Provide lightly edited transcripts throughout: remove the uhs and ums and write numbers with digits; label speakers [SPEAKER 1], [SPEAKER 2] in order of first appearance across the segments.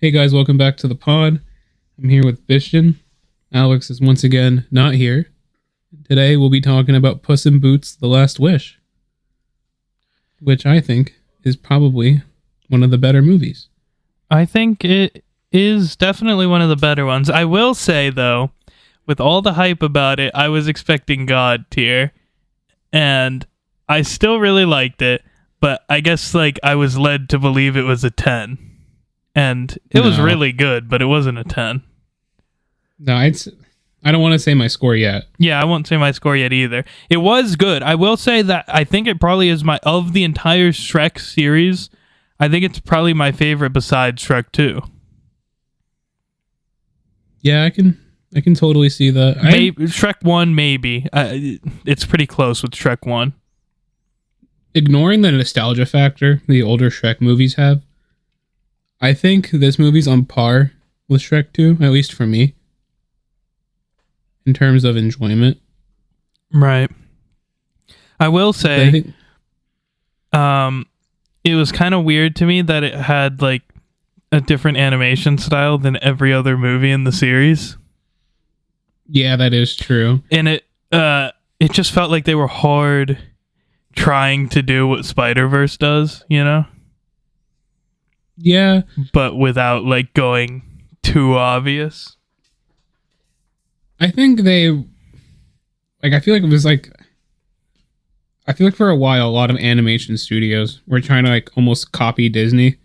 [SPEAKER 1] Hey guys, welcome back to the pod. I'm here with Bishton. Alex is once again not here. Today we'll be talking about Puss in Boots: The Last Wish, which I think is probably one of the better movies.
[SPEAKER 2] I think it is definitely one of the better ones. I will say, though, with all the hype about it, I was expecting God tier, and I still really liked it, but I guess I was led to believe it was a 10. And it was really good, but it wasn't a 10.
[SPEAKER 1] No, I don't want to say my score yet.
[SPEAKER 2] Yeah, I won't say my score yet either. It was good. I will say that I think it probably is of the entire Shrek series, I think it's probably my favorite besides Shrek 2.
[SPEAKER 1] Yeah, I can totally see that.
[SPEAKER 2] Shrek 1, maybe. It's pretty close with Shrek 1.
[SPEAKER 1] Ignoring the nostalgia factor the older Shrek movies have, I think this movie's on par with Shrek 2, at least for me, in terms of enjoyment.
[SPEAKER 2] Right. I will say, it was kind of weird to me that it had a different animation style than every other movie in the series.
[SPEAKER 1] Yeah, that is true.
[SPEAKER 2] And it just felt like they were hard trying to do what Spider-Verse does, you know?
[SPEAKER 1] Yeah.
[SPEAKER 2] But without going too obvious.
[SPEAKER 1] I think they I feel like it was I feel like for a while a lot of animation studios were trying to almost copy Disney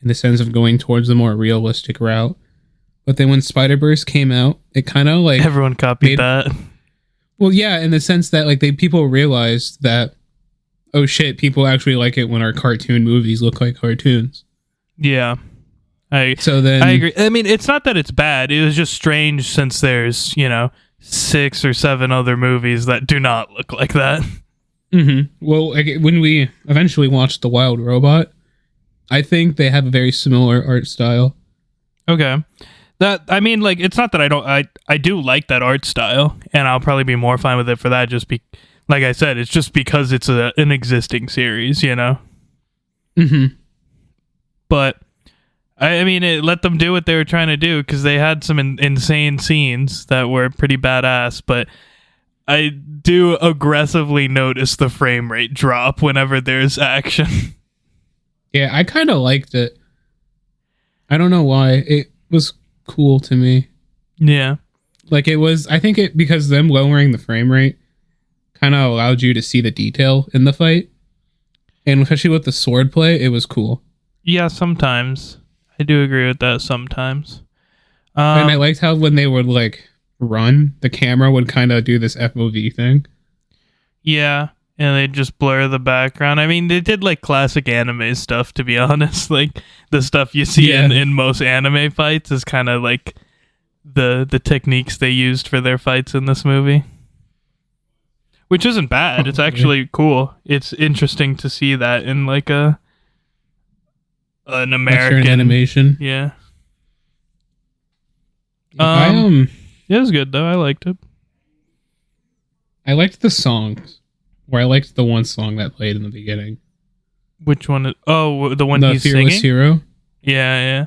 [SPEAKER 1] in the sense of going towards the more realistic route. But then when Spider-Verse came out, it kind of
[SPEAKER 2] everyone copied that.
[SPEAKER 1] Well, yeah, in the sense that people realized that, oh shit, people actually like it when our cartoon movies look like cartoons.
[SPEAKER 2] Yeah. I agree. I mean, it's not that it's bad. It was just strange since there's, 6 or 7 other movies that do not look like that.
[SPEAKER 1] Mm-hmm. Well, when we eventually watched The Wild Robot, I think they have a very similar art style.
[SPEAKER 2] Okay. It's not that I do like that art style, and I'll probably be more fine with it for that. Like I said, it's just because it's an existing series,
[SPEAKER 1] Mm-hmm.
[SPEAKER 2] But it let them do what they were trying to do because they had some insane scenes that were pretty badass. But I do aggressively notice the frame rate drop whenever there's action.
[SPEAKER 1] Yeah, I kind of liked it. I don't know why. It was cool to me.
[SPEAKER 2] Yeah.
[SPEAKER 1] It was, I think because them lowering the frame rate kind of allowed you to see the detail in the fight. And especially with the swordplay, it was cool.
[SPEAKER 2] Yeah, sometimes. I do agree with that sometimes.
[SPEAKER 1] And I liked how when they would run, the camera would kind of do this FOV thing.
[SPEAKER 2] Yeah, and they just blur the background. I mean, they did classic anime stuff, to be honest. The stuff you see in most anime fights is kind of the techniques they used for their fights in this movie. Which isn't bad. It's actually cool. It's interesting to see that in an American
[SPEAKER 1] Western animation.
[SPEAKER 2] Yeah.
[SPEAKER 1] It
[SPEAKER 2] was good though. I liked it.
[SPEAKER 1] I liked the songs. Or I liked the one song that played in the beginning.
[SPEAKER 2] Which one? The one
[SPEAKER 1] the
[SPEAKER 2] he's
[SPEAKER 1] Fearless
[SPEAKER 2] singing?
[SPEAKER 1] Hero.
[SPEAKER 2] Yeah.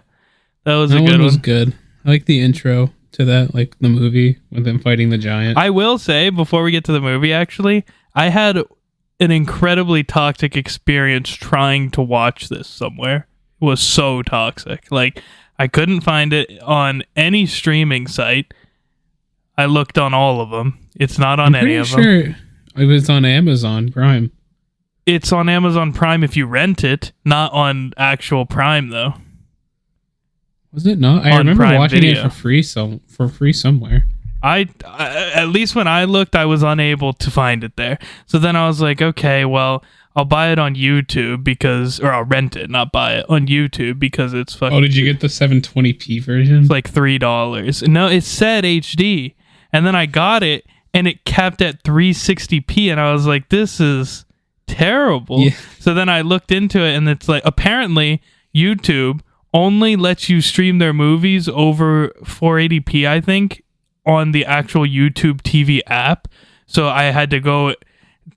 [SPEAKER 2] That was a good
[SPEAKER 1] one.
[SPEAKER 2] That
[SPEAKER 1] was good. I like the intro to that, the movie with them fighting the giant.
[SPEAKER 2] I will say, before we get to the movie, actually, I had an incredibly toxic experience trying to watch this somewhere. It was so toxic. I couldn't find it on any streaming site. I looked on all of them. It's not on any of them.
[SPEAKER 1] It was on Amazon Prime.
[SPEAKER 2] It's on Amazon Prime if you rent it, not on actual Prime, though.
[SPEAKER 1] Was it not? I remember
[SPEAKER 2] Prime
[SPEAKER 1] watching
[SPEAKER 2] Video.
[SPEAKER 1] it for free somewhere.
[SPEAKER 2] I at least when I looked, I was unable to find it there. So then I was like, okay, well, I'll buy it on YouTube or I'll rent it, not buy it on YouTube because it's fucking.
[SPEAKER 1] Oh, did you get the 720p version?
[SPEAKER 2] It's $3. No, it said HD, and then I got it, and it kept at 360p, and I was like, this is terrible. Yeah. So then I looked into it, and it's apparently YouTube only lets you stream their movies over 480p, I think, on the actual YouTube TV app. So I had to go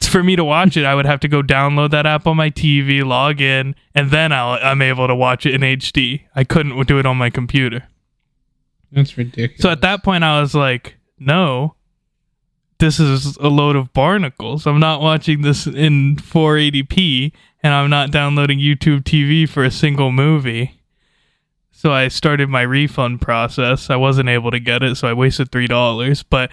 [SPEAKER 2] for me to watch it, I would have to go download that app on my TV, log in, and then I'm able to watch it in HD. I couldn't do it on my computer.
[SPEAKER 1] That's ridiculous.
[SPEAKER 2] So at that point, I was like, no, this is a load of barnacles. I'm not watching this in 480p, and I'm not downloading YouTube TV for a single movie. So I started my refund process. I wasn't able to get it, so I wasted $3. But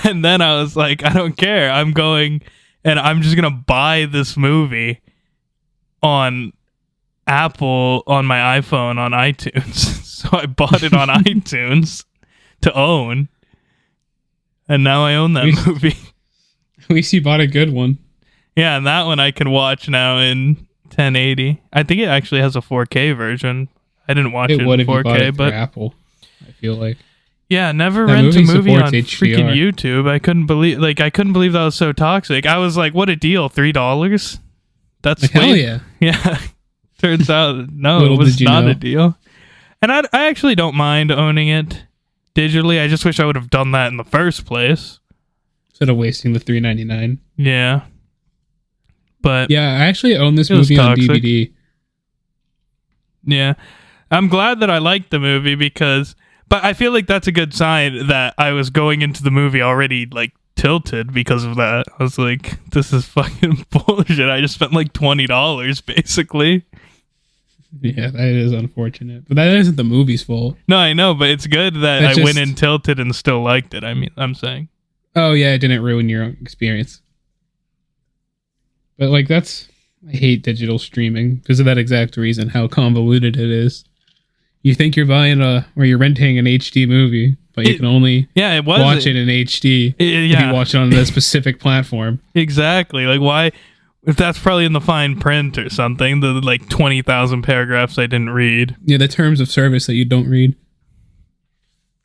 [SPEAKER 2] and then I was like, I don't care. I'm going and I'm just gonna buy this movie on Apple on my iPhone on iTunes. So I bought it on iTunes to own, and now I own that movie.
[SPEAKER 1] At least you bought a good one.
[SPEAKER 2] Yeah, and that one I can watch now in 1080. I think it actually has a 4K version. I didn't watch it in 4K,
[SPEAKER 1] if you bought it
[SPEAKER 2] but
[SPEAKER 1] through Apple, I feel like.
[SPEAKER 2] Yeah, never
[SPEAKER 1] That
[SPEAKER 2] rent a movie on
[SPEAKER 1] supports
[SPEAKER 2] freaking
[SPEAKER 1] HDR.
[SPEAKER 2] YouTube. I couldn't believe that was so toxic. I was like, what a deal, $3? That's
[SPEAKER 1] Hell yeah.
[SPEAKER 2] Yeah. Turns out no,
[SPEAKER 1] Little
[SPEAKER 2] it was
[SPEAKER 1] did you
[SPEAKER 2] not
[SPEAKER 1] know.
[SPEAKER 2] a deal. And I actually don't mind owning it digitally. I just wish I would have done that in the first place.
[SPEAKER 1] Instead of wasting the $3.99.
[SPEAKER 2] Yeah. But
[SPEAKER 1] Yeah, I actually own this
[SPEAKER 2] It was
[SPEAKER 1] movie on
[SPEAKER 2] toxic.
[SPEAKER 1] DVD.
[SPEAKER 2] yeah. I'm glad that I liked the movie but I feel like that's a good sign that I was going into the movie already like tilted because of that. I was like, this is fucking bullshit. I just spent like $20 basically.
[SPEAKER 1] Yeah, that is unfortunate. But that isn't the movie's fault.
[SPEAKER 2] No, I know, but it's good that
[SPEAKER 1] That's
[SPEAKER 2] I went
[SPEAKER 1] just-
[SPEAKER 2] in tilted and still liked it. I mean, I'm saying.
[SPEAKER 1] Oh, yeah, it didn't ruin your experience. But, like, I hate digital streaming because of that exact reason, how convoluted it is. You think you're buying or you're renting an HD movie, but you can only
[SPEAKER 2] it was
[SPEAKER 1] watch it in HD if
[SPEAKER 2] yeah,
[SPEAKER 1] you watch it on a specific platform.
[SPEAKER 2] exactly. Like, why? If that's probably in the fine print or something, the like 20,000 paragraphs I didn't read.
[SPEAKER 1] Yeah, the terms of service that you don't read.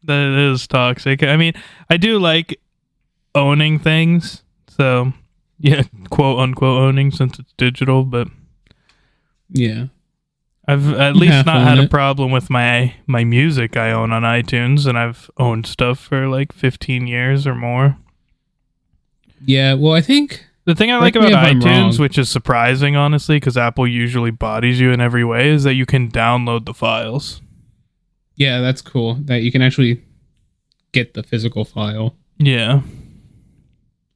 [SPEAKER 2] That is toxic. I mean, I do like owning things, so yeah, quote unquote owning since it's digital, but
[SPEAKER 1] Yeah.
[SPEAKER 2] I've at
[SPEAKER 1] You
[SPEAKER 2] least
[SPEAKER 1] half
[SPEAKER 2] not
[SPEAKER 1] own
[SPEAKER 2] had a
[SPEAKER 1] it.
[SPEAKER 2] problem with my music I own on iTunes, and I've owned stuff for like 15 years or more.
[SPEAKER 1] Yeah, well, I think...
[SPEAKER 2] The thing I like
[SPEAKER 1] Correct
[SPEAKER 2] about
[SPEAKER 1] me if I'm
[SPEAKER 2] iTunes,
[SPEAKER 1] wrong.
[SPEAKER 2] which is surprising, honestly, because Apple usually bodies you in every way, is that you can download the files.
[SPEAKER 1] Yeah, that's cool. That you can actually get the physical file.
[SPEAKER 2] Yeah.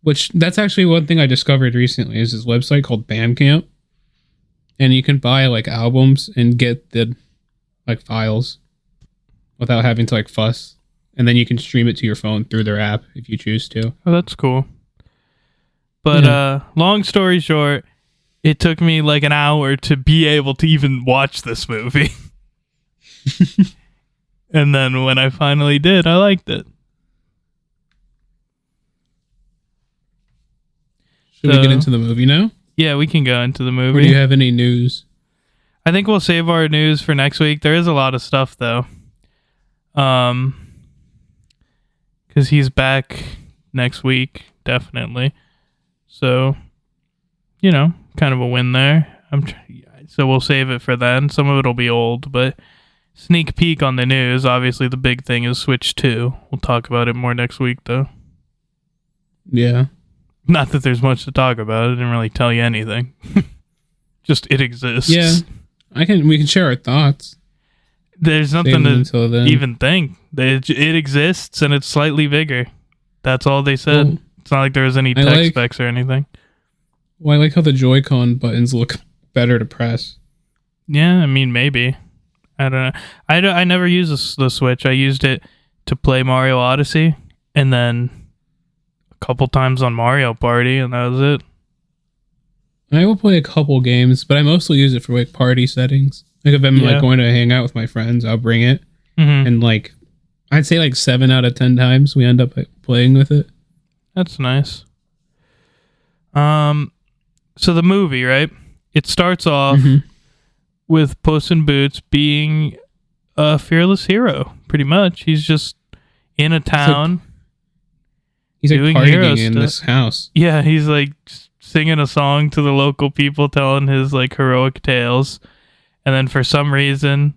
[SPEAKER 1] Which, that's actually one thing I discovered recently, is this website called Bandcamp. And you can buy, like, albums and get the, like, files without having to, like, fuss. And then you can stream it to your phone through their app if you choose to.
[SPEAKER 2] Oh, that's cool. But long story short, it took me like an hour to be able to even watch this movie. And then when I finally did, I liked it.
[SPEAKER 1] Should we
[SPEAKER 2] So-
[SPEAKER 1] get into the movie now?
[SPEAKER 2] Yeah, we can go into the
[SPEAKER 1] Or
[SPEAKER 2] movie.
[SPEAKER 1] do you have any news?
[SPEAKER 2] I think we'll save our news for next week. There is a lot of stuff though. Cuz he's back next week, definitely. So, kind of a win there. So we'll save it for then. Some of it'll be old, but sneak peek on the news. Obviously, the big thing is Switch 2. We'll talk about it more next week, though.
[SPEAKER 1] Yeah.
[SPEAKER 2] Not that there's much to talk about. I didn't really tell you anything. Just it exists.
[SPEAKER 1] Yeah. We can share our thoughts.
[SPEAKER 2] There's
[SPEAKER 1] Save
[SPEAKER 2] nothing
[SPEAKER 1] them
[SPEAKER 2] to
[SPEAKER 1] until then.
[SPEAKER 2] even think. It exists and it's slightly bigger. That's all they said.
[SPEAKER 1] Well,
[SPEAKER 2] It's not like there was any
[SPEAKER 1] I
[SPEAKER 2] tech
[SPEAKER 1] like-
[SPEAKER 2] specs or anything.
[SPEAKER 1] Well, I like how the Joy-Con buttons look better to press.
[SPEAKER 2] Yeah, I mean, maybe. I don't know. I never used the Switch. I used it to play Mario Odyssey and then a couple times on Mario Party, and that was it.
[SPEAKER 1] I will play a couple games, but I mostly use it for like party settings. Like if I'm
[SPEAKER 2] Yeah.
[SPEAKER 1] like going to hang out with my friends, I'll bring it,
[SPEAKER 2] Mm-hmm.
[SPEAKER 1] and like I'd say like 7 out of 10 times we end up like, playing with it.
[SPEAKER 2] That's nice. So the movie, right? It starts off
[SPEAKER 1] Mhm.
[SPEAKER 2] with Puss in Boots being a fearless hero, pretty much. He's just in a town.
[SPEAKER 1] He's like
[SPEAKER 2] Doing hero
[SPEAKER 1] partying in
[SPEAKER 2] stuff.
[SPEAKER 1] this house.
[SPEAKER 2] Yeah, he's like singing a song to the local people, telling his like heroic tales. And then for some reason,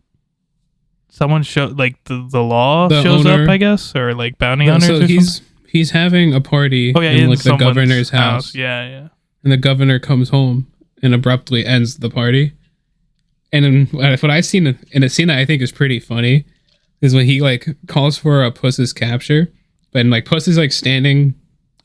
[SPEAKER 2] someone the law
[SPEAKER 1] The
[SPEAKER 2] shows
[SPEAKER 1] owner-
[SPEAKER 2] up, I guess, or like bounty
[SPEAKER 1] No,
[SPEAKER 2] hunters
[SPEAKER 1] so
[SPEAKER 2] or something.
[SPEAKER 1] he's he's having a party
[SPEAKER 2] Oh yeah,
[SPEAKER 1] in
[SPEAKER 2] in
[SPEAKER 1] like the
[SPEAKER 2] someone's
[SPEAKER 1] governor's house,
[SPEAKER 2] Yeah, yeah.
[SPEAKER 1] and the governor comes home and abruptly ends the party. And then what I've seen in a scene that I think is pretty funny is when he like calls for a Puss's capture, but like Puss is like standing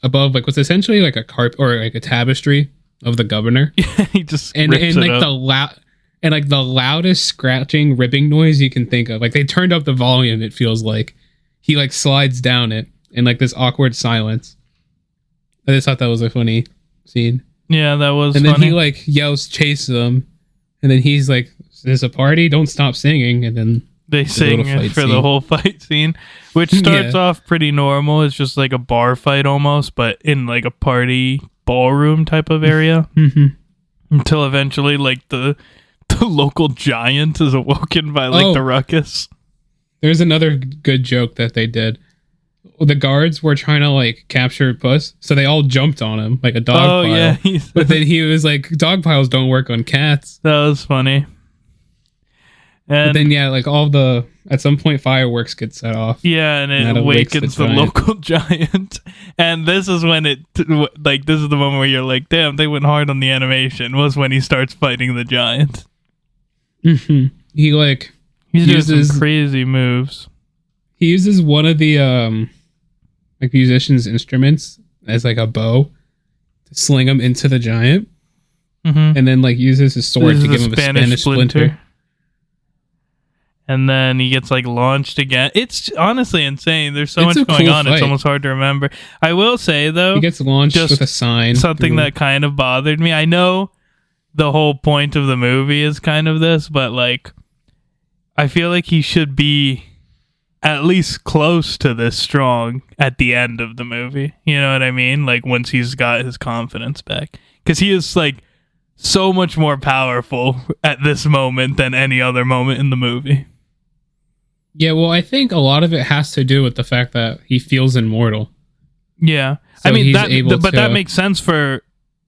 [SPEAKER 1] above like what's essentially like a carpet or like a tapestry of the governor.
[SPEAKER 2] He just
[SPEAKER 1] and
[SPEAKER 2] rips
[SPEAKER 1] like
[SPEAKER 2] it up.
[SPEAKER 1] the loudest scratching ripping noise you can think of. Like they turned up the volume, it feels like. He like slides down it in like this awkward silence. I just thought that was a funny scene.
[SPEAKER 2] Yeah, that was
[SPEAKER 1] and
[SPEAKER 2] funny.
[SPEAKER 1] then he like yells chase them, and then he's like, "Is this a party? Don't stop singing." And then
[SPEAKER 2] they sing for the whole fight scene, which starts off pretty normal. It's just like a bar fight almost, but in like a party ballroom type of area. Until eventually like the local giant is awoken by like the ruckus.
[SPEAKER 1] There's another good joke that they did. The guards were trying to like capture Puss, so they all jumped on him like a dog pile.
[SPEAKER 2] Yeah,
[SPEAKER 1] but then he was like, "Dog piles don't work on cats."
[SPEAKER 2] That was funny.
[SPEAKER 1] And but then like at some point fireworks get set off.
[SPEAKER 2] Yeah, and it awakens the local giant. And this is when this is the moment where you're like, damn, they went hard on the animation. Was when he starts fighting the giant.
[SPEAKER 1] He like
[SPEAKER 2] he's doing some crazy moves.
[SPEAKER 1] He uses one of the like musician's instruments as like a bow to sling him into the giant, and then like uses his sword to give him a Spanish splinter.
[SPEAKER 2] And then he gets like launched again. It's honestly insane. There's so much going on. Fight. It's almost hard to remember. I will say though,
[SPEAKER 1] he gets launched with a sign.
[SPEAKER 2] Something that kind of bothered me. I know the whole point of the movie is kind of this, but like, I feel like he should be at least close to this strong at the end of the movie. You know what I mean? Like once he's got his confidence back, because he is like so much more powerful at this moment than any other moment in the movie.
[SPEAKER 1] Yeah, well, I think a lot of it has to do with the fact that he feels immortal.
[SPEAKER 2] Yeah.
[SPEAKER 1] So
[SPEAKER 2] I mean, that makes sense for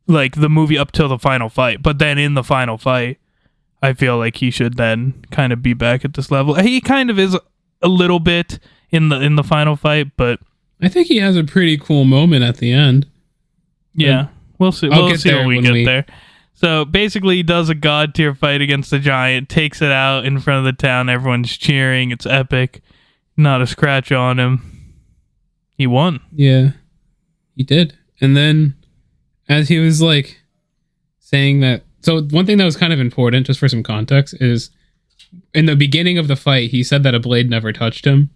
[SPEAKER 2] like the movie up till the final fight. But then in the final fight, I feel like he should then kind of be back at this level. He kind of is a little bit in the final fight, but
[SPEAKER 1] I think he has a pretty cool moment at the end.
[SPEAKER 2] Yeah. We'll see. We'll see when we get there. So basically, he does a god tier fight against the giant, takes it out in front of the town. Everyone's cheering. It's epic. Not a scratch on him. He won.
[SPEAKER 1] Yeah, he did. And then, as he was like saying that, so one thing that was kind of important, just for some context, is in the beginning of the fight, he said that a blade never touched him,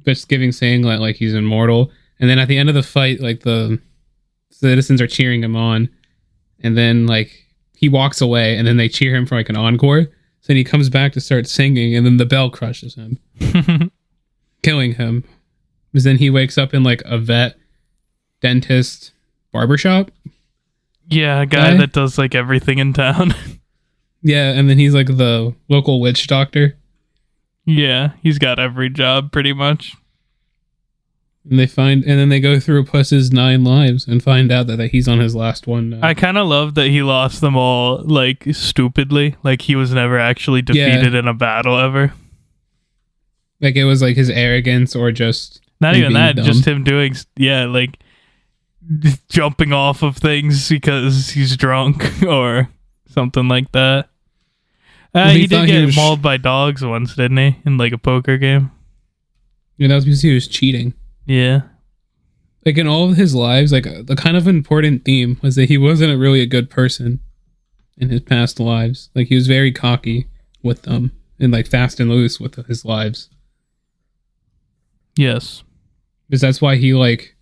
[SPEAKER 1] just saying that like he's immortal. And then at the end of the fight, like the citizens are cheering him on. And then, like, he walks away, and then they cheer him for, like, an encore. So then he comes back to start singing, and then the bell crushes him, killing him. Because then he wakes up in, like, a vet, dentist, barbershop.
[SPEAKER 2] Yeah, a guy that does, like, everything in town.
[SPEAKER 1] Yeah, and then he's, like, the local witch doctor.
[SPEAKER 2] Yeah, he's got every job, pretty much.
[SPEAKER 1] And then they go through Puss's 9 lives and find out that he's on his last one now.
[SPEAKER 2] I kind of love that he lost them all, like, stupidly. Like, he was never actually defeated in a battle ever.
[SPEAKER 1] Like, it was, like, his arrogance or just...
[SPEAKER 2] Not even that, dumb. Just him doing, like, jumping off of things because he's drunk or something like that. He did get mauled by dogs once, didn't he? In, like, a poker game.
[SPEAKER 1] Yeah, that was because he was cheating.
[SPEAKER 2] Yeah.
[SPEAKER 1] Like in all of his lives, like the kind of important theme was that he wasn't really a good person in his past lives. Like he was very cocky with them and like fast and loose with his lives.
[SPEAKER 2] Yes.
[SPEAKER 1] Because that's why he like,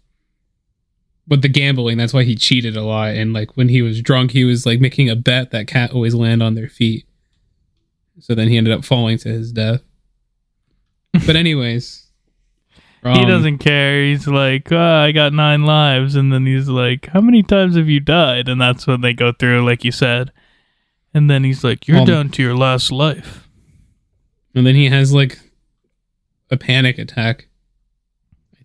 [SPEAKER 1] with the gambling, that's why he cheated a lot. And like when he was drunk, he was like making a bet that cat always land on their feet. So then he ended up falling to his death. But anyways...
[SPEAKER 2] he doesn't care. He's like, I got 9 lives. And then he's like, how many times have you died? And that's when they go through, like you said. And then he's like, you're down to your last life. And
[SPEAKER 1] then he has like a panic attack.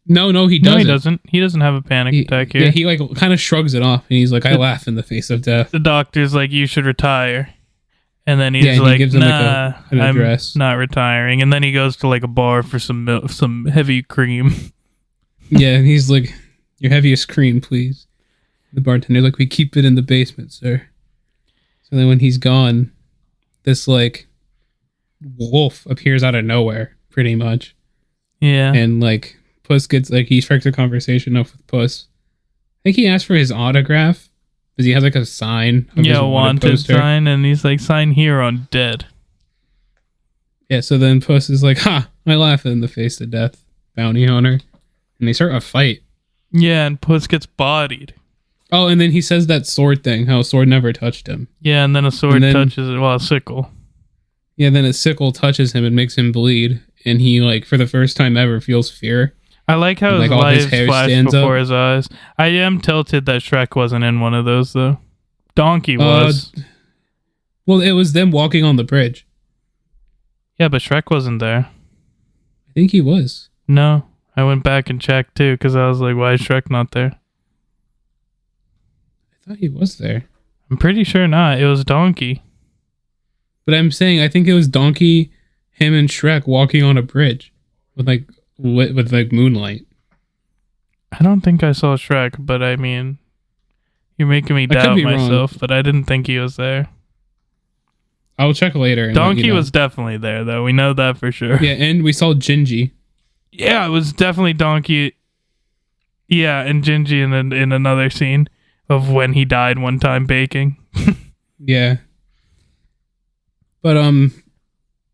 [SPEAKER 1] No, he doesn't.
[SPEAKER 2] No, he doesn't. He doesn't have a panic attack here.
[SPEAKER 1] Yeah, he like kind of shrugs it off. And he's like, I laugh in the face of death.
[SPEAKER 2] The doctor's like, you should retire. And then he's like, gives him nah, like an address. I'm not retiring. And then he goes to like a bar for some heavy cream.
[SPEAKER 1] Yeah, and he's like, "Your heaviest cream, please." The bartender like, "We keep it in the basement, sir." So then when he's gone, this like wolf appears out of nowhere, pretty much.
[SPEAKER 2] Yeah.
[SPEAKER 1] And like Puss gets like he strikes a conversation up with Puss. I think he asked for his autograph because he has like a sign of his wanted poster.
[SPEAKER 2] Sign, and he's like, "Sign here on dead."
[SPEAKER 1] Yeah, so then Puss is like, "Ha! I laugh in the face of death, bounty hunter," and they start a fight.
[SPEAKER 2] Yeah, and Puss gets bodied.
[SPEAKER 1] Oh, and then he says that sword thing, how a sword never touched him.
[SPEAKER 2] Yeah, and then a sword touches it, well, a sickle.
[SPEAKER 1] Yeah, then a sickle touches him and makes him bleed, and he like for the first time ever feels fear.
[SPEAKER 2] I like how his lives flash before his eyes. I am tilted that Shrek wasn't in one of those though. Donkey was.
[SPEAKER 1] Well, it was them walking on the bridge.
[SPEAKER 2] Yeah, but Shrek wasn't there.
[SPEAKER 1] I think he was.
[SPEAKER 2] No, I went back and checked too because I was like, why is Shrek not there?
[SPEAKER 1] I thought he was there.
[SPEAKER 2] I'm pretty sure not. It was Donkey.
[SPEAKER 1] But I'm saying I think it was Donkey, him, and Shrek walking on a bridge with like moonlight.
[SPEAKER 2] I don't think I saw Shrek, but I mean, you're making me doubt myself. Wrong. But I didn't think he was there.
[SPEAKER 1] I'll check later.
[SPEAKER 2] Donkey was definitely there, though. We know that for sure.
[SPEAKER 1] Yeah, and we saw Gingy.
[SPEAKER 2] Yeah, it was definitely Donkey. Yeah, and Gingy in another scene of when he died one time baking.
[SPEAKER 1] Yeah. But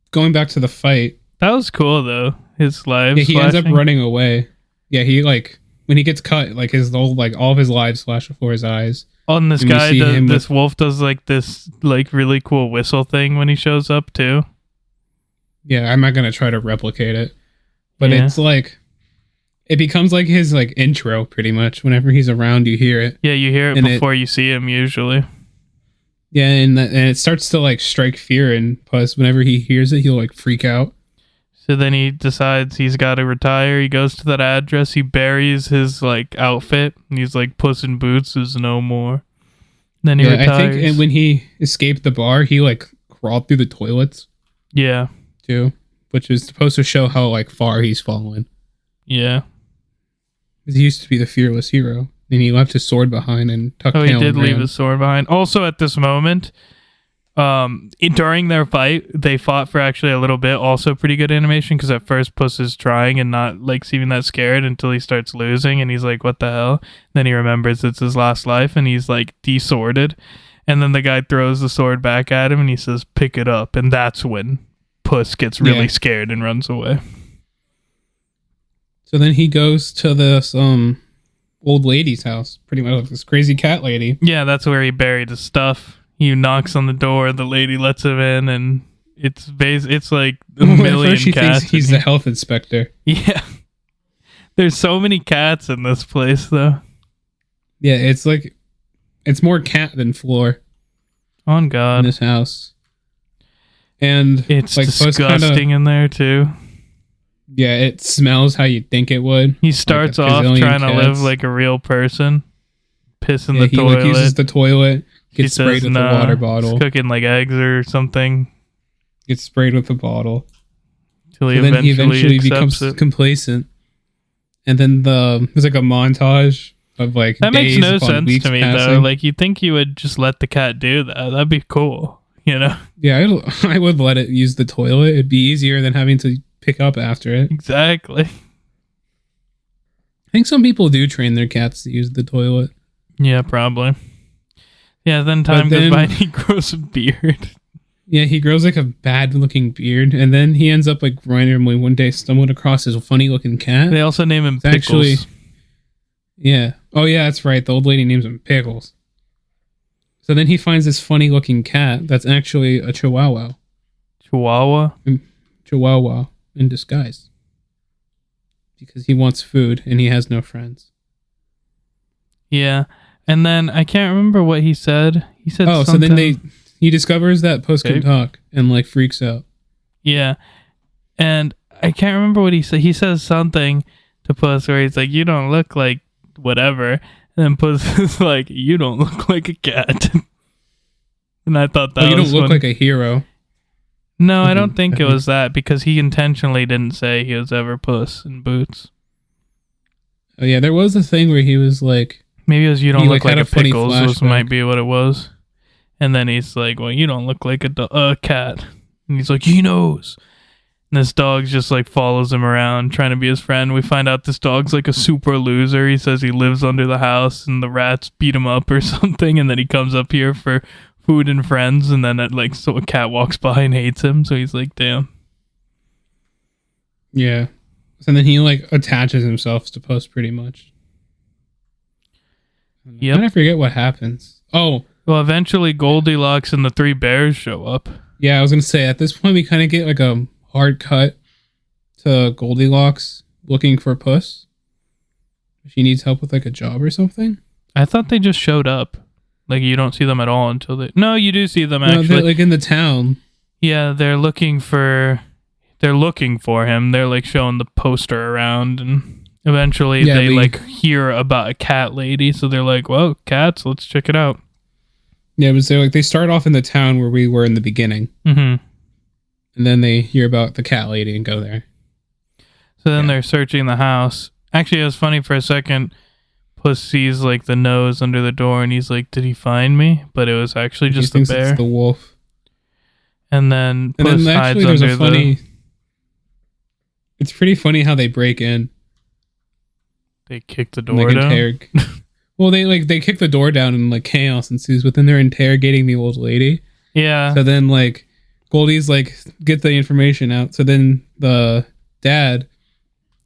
[SPEAKER 1] going back to the fight.
[SPEAKER 2] That was cool though. His lives.
[SPEAKER 1] Yeah, he ends up running away. Yeah, he like when he gets cut, like his whole like all of his lives flash before his eyes.
[SPEAKER 2] Oh, and this guy this wolf does like this like really cool whistle thing when he shows up too.
[SPEAKER 1] Yeah, I'm not gonna try to replicate it. But it's like it becomes like his like intro pretty much. Whenever he's around you hear it.
[SPEAKER 2] Yeah, you hear it before you see him usually.
[SPEAKER 1] Yeah, and it starts to like strike fear in Puss. Whenever he hears it, he'll like freak out.
[SPEAKER 2] So then he decides he's got to retire. He goes to that address. He buries his like outfit. And he's like, Puss in Boots is no more. Then he retires. I think
[SPEAKER 1] and when he escaped the bar, he like crawled through the toilets.
[SPEAKER 2] Yeah.
[SPEAKER 1] Too, which is supposed to show how like far he's fallen.
[SPEAKER 2] Yeah.
[SPEAKER 1] Because he used to be the fearless hero. And he left his sword behind and tucked tail.
[SPEAKER 2] Oh, he did leave his sword behind. Also, at this moment, during their fight, they fought for actually a little bit. Also, pretty good animation because at first Puss is trying and not like seeming that scared until he starts losing, and he's like, "What the hell?" Then he remembers it's his last life, and he's like desworded. And then the guy throws the sword back at him, and he says, "Pick it up." And that's when Puss gets really scared and runs away.
[SPEAKER 1] So then he goes to this old lady's house, pretty much this crazy cat lady.
[SPEAKER 2] Yeah, that's where he buried his stuff. He knocks on the door, the lady lets him in, and it's like a million
[SPEAKER 1] she
[SPEAKER 2] cats.
[SPEAKER 1] Thinks he's the health inspector.
[SPEAKER 2] Yeah. There's so many cats in this place, though.
[SPEAKER 1] Yeah, it's like it's more cat than floor.
[SPEAKER 2] On God.
[SPEAKER 1] In this house. And
[SPEAKER 2] it's like disgusting in there too.
[SPEAKER 1] Yeah, it smells how you'd think it would.
[SPEAKER 2] He starts off trying to live like a real person. Piss in the toilet.
[SPEAKER 1] He uses the toilet. Gets sprayed with a water bottle.
[SPEAKER 2] He's cooking like eggs or something.
[SPEAKER 1] Gets sprayed with a bottle.
[SPEAKER 2] Till he eventually becomes
[SPEAKER 1] complacent. And then there's like a montage of like
[SPEAKER 2] that
[SPEAKER 1] days
[SPEAKER 2] makes no sense to me
[SPEAKER 1] passing.
[SPEAKER 2] though. Like you'd think you would just let the cat do that. That'd be cool, you know?
[SPEAKER 1] Yeah, I would let it use the toilet. It'd be easier than having to pick up after it.
[SPEAKER 2] Exactly.
[SPEAKER 1] I think some people do train their cats to use the toilet.
[SPEAKER 2] Yeah, probably. Yeah, then time goes by and he grows a beard.
[SPEAKER 1] Yeah, he grows like a bad looking beard, and then he ends up like randomly one day stumbling across his funny looking cat.
[SPEAKER 2] They also name him Pickles.
[SPEAKER 1] Actually, yeah. Oh yeah, that's right. The old lady names him Pickles. So then he finds this funny looking cat that's actually a chihuahua.
[SPEAKER 2] Chihuahua?
[SPEAKER 1] Chihuahua in disguise. Because he wants food and he has no friends.
[SPEAKER 2] Yeah. And then I can't remember what he said. He said something.
[SPEAKER 1] So then he discovers that Puss can talk and like freaks out.
[SPEAKER 2] Yeah. And I can't remember what he said. He says something to Puss where he's like, "You don't look like whatever." And then Puss is like, "You don't look like a cat." And I thought that was
[SPEAKER 1] you don't look like a hero.
[SPEAKER 2] No, I don't think it was that because he intentionally didn't say he was ever Puss in Boots.
[SPEAKER 1] Oh yeah, there was a thing where he was like,
[SPEAKER 2] Maybe it was you don't
[SPEAKER 1] he
[SPEAKER 2] look
[SPEAKER 1] like
[SPEAKER 2] like
[SPEAKER 1] had
[SPEAKER 2] a
[SPEAKER 1] a funny
[SPEAKER 2] pickles. This
[SPEAKER 1] flashback.
[SPEAKER 2] might be what it was. And then he's like, well, you don't look like a cat. And he's like, he knows. And this dog just like follows him around trying to be his friend. We find out this dog's like a super loser. He says he lives under the house and the rats beat him up or something. And then he comes up here for food and friends. And then so a cat walks by and hates him. So he's like, damn.
[SPEAKER 1] Yeah. And then he like attaches himself to Puss pretty much.
[SPEAKER 2] Yep.
[SPEAKER 1] I forget what happens. Oh.
[SPEAKER 2] Well, eventually Goldilocks and the three bears show up.
[SPEAKER 1] Yeah, I was going to say, at this point, we kind of get like a hard cut to Goldilocks looking for Puss. She needs help with like a job or something.
[SPEAKER 2] I thought they just showed up. Like, you don't see them at all until they... No, you do see them,
[SPEAKER 1] No,
[SPEAKER 2] actually.
[SPEAKER 1] they're like in the town.
[SPEAKER 2] Yeah, they're looking for him. They're like showing the poster around, and eventually they like hear about a cat lady, so they're like, well, cats, let's check it out.
[SPEAKER 1] Yeah, but they start off in the town where we were in the beginning.
[SPEAKER 2] Mm-hmm.
[SPEAKER 1] And then they hear about the cat lady and go there.
[SPEAKER 2] So then they're searching the house. Actually, it was funny for a second. Puss sees like the nose under the door, and he's like, did he find me? But it was actually just the bear.
[SPEAKER 1] It's the wolf.
[SPEAKER 2] And then Puss hides under the...
[SPEAKER 1] It's pretty funny how they break in.
[SPEAKER 2] They kick the door down?
[SPEAKER 1] Well, they kick the door down and like chaos ensues, but then they're interrogating the old lady.
[SPEAKER 2] Yeah.
[SPEAKER 1] So then like Goldie's like, get the information out. So then the dad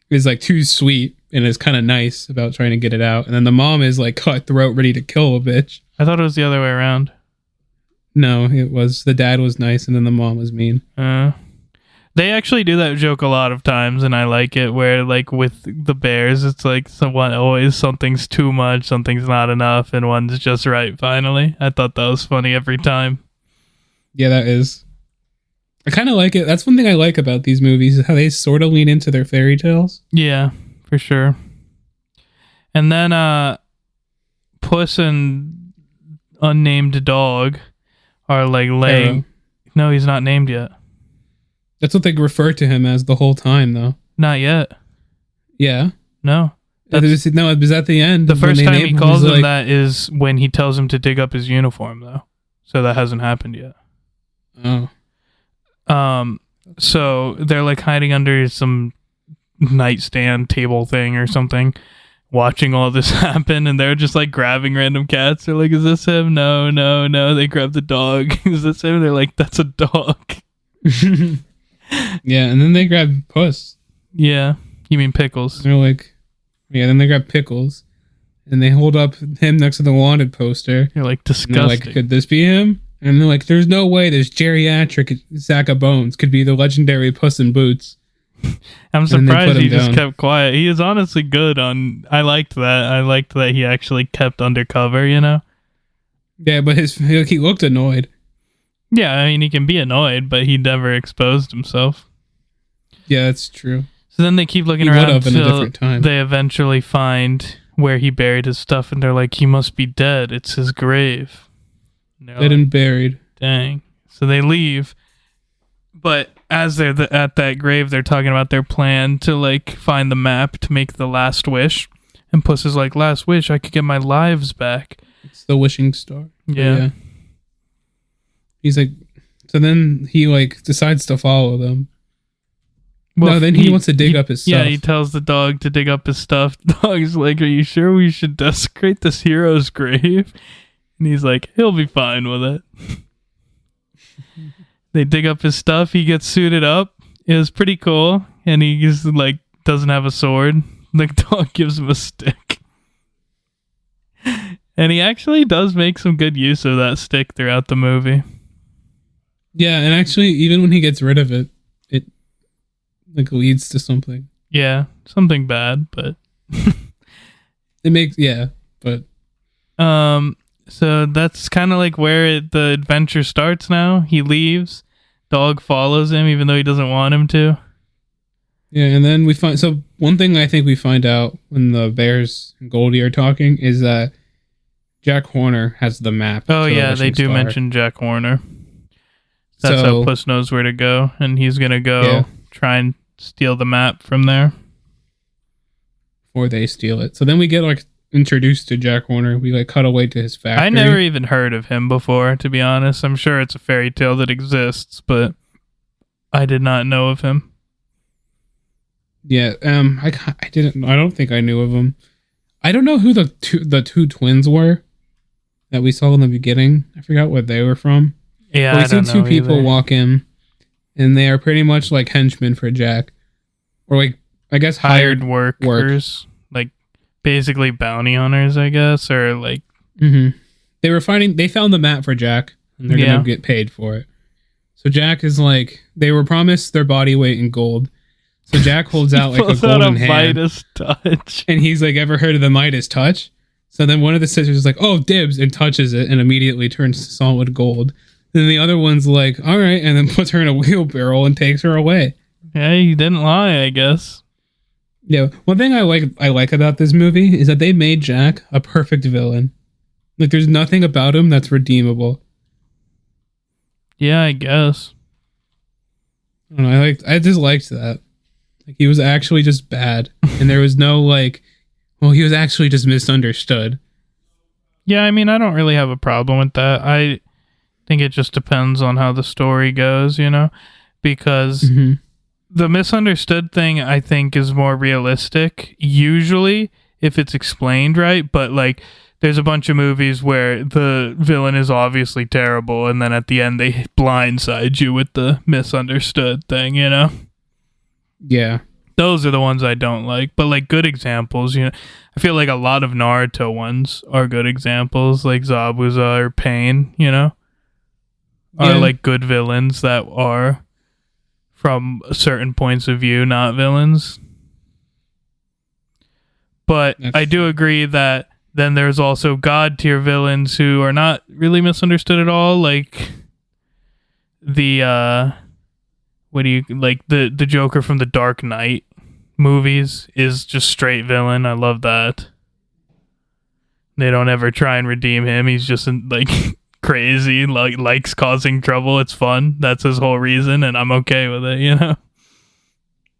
[SPEAKER 1] is like too sweet and is kind of nice about trying to get it out. And then the mom is like cutthroat, ready to kill a bitch.
[SPEAKER 2] I thought it was the other way around.
[SPEAKER 1] No, it was the dad was nice and then the mom was mean.
[SPEAKER 2] They actually do that joke a lot of times, and I like it, where like with the bears, it's like always something's too much, something's not enough, and one's just right finally. I thought that was funny every time.
[SPEAKER 1] Yeah, that is. I kind of like it. That's one thing I like about these movies, is how they sort of lean into their fairy tales.
[SPEAKER 2] Yeah, for sure. And then Puss and unnamed dog are like laying...
[SPEAKER 1] Arrow.
[SPEAKER 2] No, he's not named yet.
[SPEAKER 1] That's what they refer to him as the whole time, though.
[SPEAKER 2] Not yet.
[SPEAKER 1] Yeah.
[SPEAKER 2] No.
[SPEAKER 1] It was at the end.
[SPEAKER 2] The first time he calls him that is when he tells him to dig up his uniform, though. So that hasn't happened yet.
[SPEAKER 1] Oh.
[SPEAKER 2] So they're like hiding under some nightstand table thing or something, watching all this happen, and they're just like grabbing random cats. They're like, is this him? No. They grab the dog. Is this him? They're like, that's a dog.
[SPEAKER 1] Yeah, and then they grab Puss.
[SPEAKER 2] Yeah, you mean Pickles.
[SPEAKER 1] They're like, yeah, then they grab Pickles, and they hold up him next to the wanted poster.
[SPEAKER 2] You're like, disgusting.
[SPEAKER 1] And they're like, could this be him? And they're like, there's no way this geriatric sack of bones could be the legendary Puss in Boots.
[SPEAKER 2] I'm surprised he just kept quiet. He is honestly good on... I liked that. I liked that he actually kept undercover, you know?
[SPEAKER 1] Yeah, but he looked annoyed.
[SPEAKER 2] Yeah, I mean, he can be annoyed, but he never exposed himself.
[SPEAKER 1] Yeah, that's true.
[SPEAKER 2] So then they keep looking around until they eventually find where he buried his stuff, and they're like, he must be dead. It's his grave.
[SPEAKER 1] Dead and buried.
[SPEAKER 2] Dang. So they leave, but as they're at that grave, they're talking about their plan to like find the map to make the last wish. And Puss is like, last wish, I could get my lives back.
[SPEAKER 1] It's the wishing star.
[SPEAKER 2] Yeah.
[SPEAKER 1] He's like, so then he like decides to follow them.
[SPEAKER 2] Well,
[SPEAKER 1] no, then he wants to dig up his stuff.
[SPEAKER 2] Yeah, he tells the dog to dig up his stuff. The dog's like, are you sure we should desecrate this hero's grave? And he's like, he'll be fine with it. They dig up his stuff. He gets suited up. It was pretty cool. And he's like, doesn't have a sword. The dog gives him a stick. And he actually does make some good use of that stick throughout the movie.
[SPEAKER 1] Yeah, and actually, even when he gets rid of it, it like leads to something.
[SPEAKER 2] Yeah, something bad, but
[SPEAKER 1] it makes but
[SPEAKER 2] so that's kind of like where the adventure starts now. He leaves, dog follows him even though he doesn't want him to.
[SPEAKER 1] Yeah, and then one thing I think we find out when the bears and Goldie are talking is that Jack Horner has the map.
[SPEAKER 2] Oh yeah, they do mention Jack Horner. That's how Puss knows where to go, and he's gonna go try and steal the map from there.
[SPEAKER 1] before they steal it. So then we get like introduced to Jack Horner. We like cut away to his factory.
[SPEAKER 2] I never even heard of him before, to be honest. I'm sure it's a fairy tale that exists, but I did not know of him.
[SPEAKER 1] Yeah, I didn't. I don't think I knew of him. I don't know who the two twins were that we saw in the beginning. I forgot what they were from.
[SPEAKER 2] Yeah,
[SPEAKER 1] but we
[SPEAKER 2] I don't
[SPEAKER 1] see two
[SPEAKER 2] know
[SPEAKER 1] people
[SPEAKER 2] either.
[SPEAKER 1] walk in, and they are pretty much like henchmen for Jack, or like I guess
[SPEAKER 2] Hired workers, like basically bounty hunters, I guess, or like.
[SPEAKER 1] Mm-hmm. They found the map for Jack, and they're gonna get paid for it. So Jack is like, they were promised their body weight in gold. So Jack holds out like a golden hand,
[SPEAKER 2] Midas touch,
[SPEAKER 1] and he's like, "Ever heard of the Midas touch?" So then one of the sisters is like, "Oh, dibs," and touches it, and immediately turns to solid gold. Then the other one's like, "All right," and then puts her in a wheelbarrow and takes her away.
[SPEAKER 2] Yeah, he didn't lie, I guess.
[SPEAKER 1] Yeah, one thing I like about this movie is that they made Jack a perfect villain. Like, there's nothing about him that's redeemable.
[SPEAKER 2] Yeah, I guess.
[SPEAKER 1] I don't know, I just liked that. Like, he was actually just bad, and there was no like, well, he was actually just misunderstood.
[SPEAKER 2] Yeah, I mean, I don't really have a problem with that. I think it just depends on how the story goes, you know, because the misunderstood thing, I think, is more realistic usually if it's explained right. But like, there's a bunch of movies where the villain is obviously terrible, and then at the end they blindside you with the misunderstood thing, you know?
[SPEAKER 1] Yeah.
[SPEAKER 2] Those are the ones I don't like. But like, good examples, you know, I feel like a lot of Naruto ones are good examples, like Zabuza or Pain, you know, are like good villains that are from certain points of view, not villains. But I do agree that then there's also god tier villains who are not really misunderstood at all, like the the Joker from the Dark Knight movies is just straight villain. I love that. They don't ever try and redeem him. He's just like crazy, likes causing trouble. It's fun. That's his whole reason, and I'm okay with it, you know?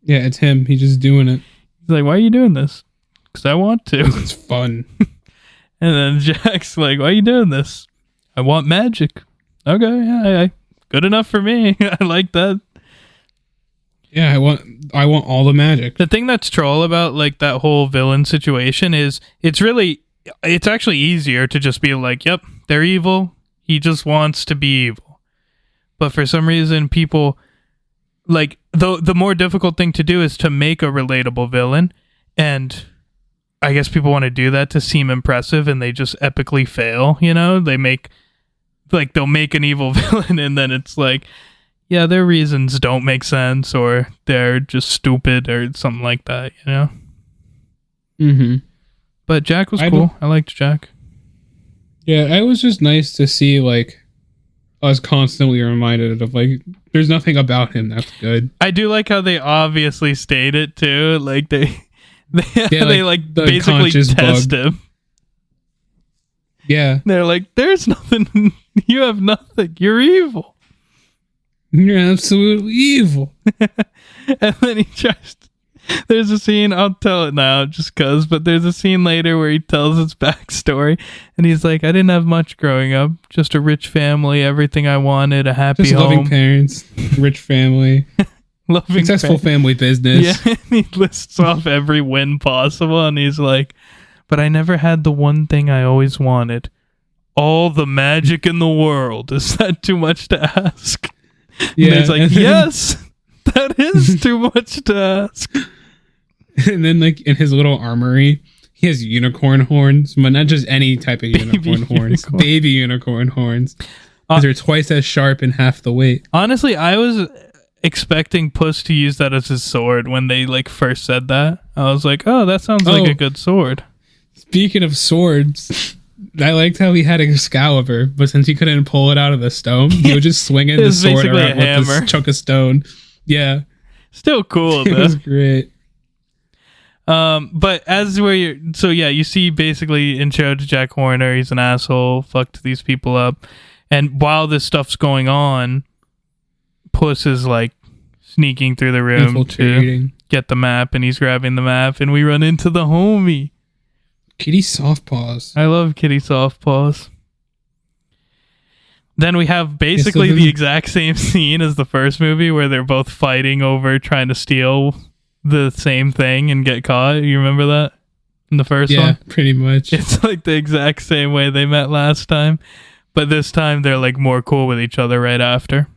[SPEAKER 1] Yeah, it's him. He's just doing it.
[SPEAKER 2] He's like, why are you doing this? Because I want to.
[SPEAKER 1] It's fun.
[SPEAKER 2] And then Jack's like, why are you doing this? I want magic. Okay, yeah, good enough for me. I like that.
[SPEAKER 1] Yeah, I want all the magic.
[SPEAKER 2] The thing that's troll about like that whole villain situation is it's actually easier to just be like, yep, they're evil. He just wants to be evil. But for some reason, people like the more difficult thing to do is to make a relatable villain, and I guess people want to do that to seem impressive, and they just epically fail. You know, they'll make an evil villain, and then it's like, yeah, their reasons don't make sense, or they're just stupid, or something like that. You know.
[SPEAKER 1] Mm-hmm.
[SPEAKER 2] But Jack was cool. I liked Jack.
[SPEAKER 1] Yeah, it was just nice to see like us constantly reminded of like there's nothing about him that's good.
[SPEAKER 2] I do like how they obviously state it too. Like they like
[SPEAKER 1] the
[SPEAKER 2] basically test him.
[SPEAKER 1] Yeah.
[SPEAKER 2] They're like, there's nothing. You have nothing. You're evil.
[SPEAKER 1] You're absolutely evil.
[SPEAKER 2] And then he tries to, there's a scene, I'll tell it now just cause, but there's a scene later where he tells his backstory, and he's like, I didn't have much growing up, just a rich family, everything I wanted, a happy
[SPEAKER 1] just
[SPEAKER 2] home.
[SPEAKER 1] Loving parents, rich family, successful family business.
[SPEAKER 2] Yeah, and he lists off every win possible, and he's like, but I never had the one thing I always wanted. All the magic in the world. Is that too much to ask? Yeah. And he's like, yes, that is too much to ask.
[SPEAKER 1] And then, like, in his little armory, he has unicorn horns, but not just any type of unicorn horns. Baby unicorn horns. They're twice as sharp and half the weight.
[SPEAKER 2] Honestly, I was expecting Puss to use that as his sword when they, like, first said that. I was like, oh, that sounds like a good sword. Speaking
[SPEAKER 1] of swords, I liked how he had Excalibur, but since he couldn't pull it out of the stone, he would just swing the sword around with this chunk of stone. Yeah.
[SPEAKER 2] Still cool, though.
[SPEAKER 1] It was great.
[SPEAKER 2] But as you see basically intro to Jack Horner, he's an asshole, fucked these people up, and while this stuff's going on, Puss is like sneaking through the room, get the map, and he's grabbing the map, and we run into the homie.
[SPEAKER 1] Kitty Softpaws.
[SPEAKER 2] I love Kitty Softpaws. Then we have basically the exact same scene as the first movie where they're both fighting over trying to steal the same thing and get caught. You remember that in the first one?
[SPEAKER 1] Yeah, pretty much.
[SPEAKER 2] It's like the exact same way they met last time, but this time they're like more cool with each other right after.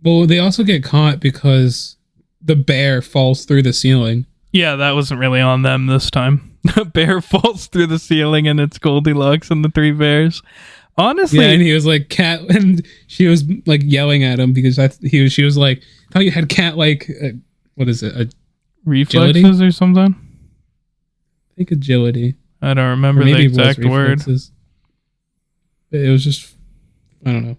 [SPEAKER 1] Well, they also get caught because the bear falls through the ceiling.
[SPEAKER 2] Yeah, that wasn't really on them this time. The bear falls through the ceiling and it's Goldilocks and the three bears. Honestly,
[SPEAKER 1] yeah, and he was like cat, and she was like yelling at him because she was like, I thought you had cat like what is it,
[SPEAKER 2] reflexes
[SPEAKER 1] agility?
[SPEAKER 2] Or something?
[SPEAKER 1] I think agility.
[SPEAKER 2] I don't remember the exact word.
[SPEAKER 1] It was just, I don't know.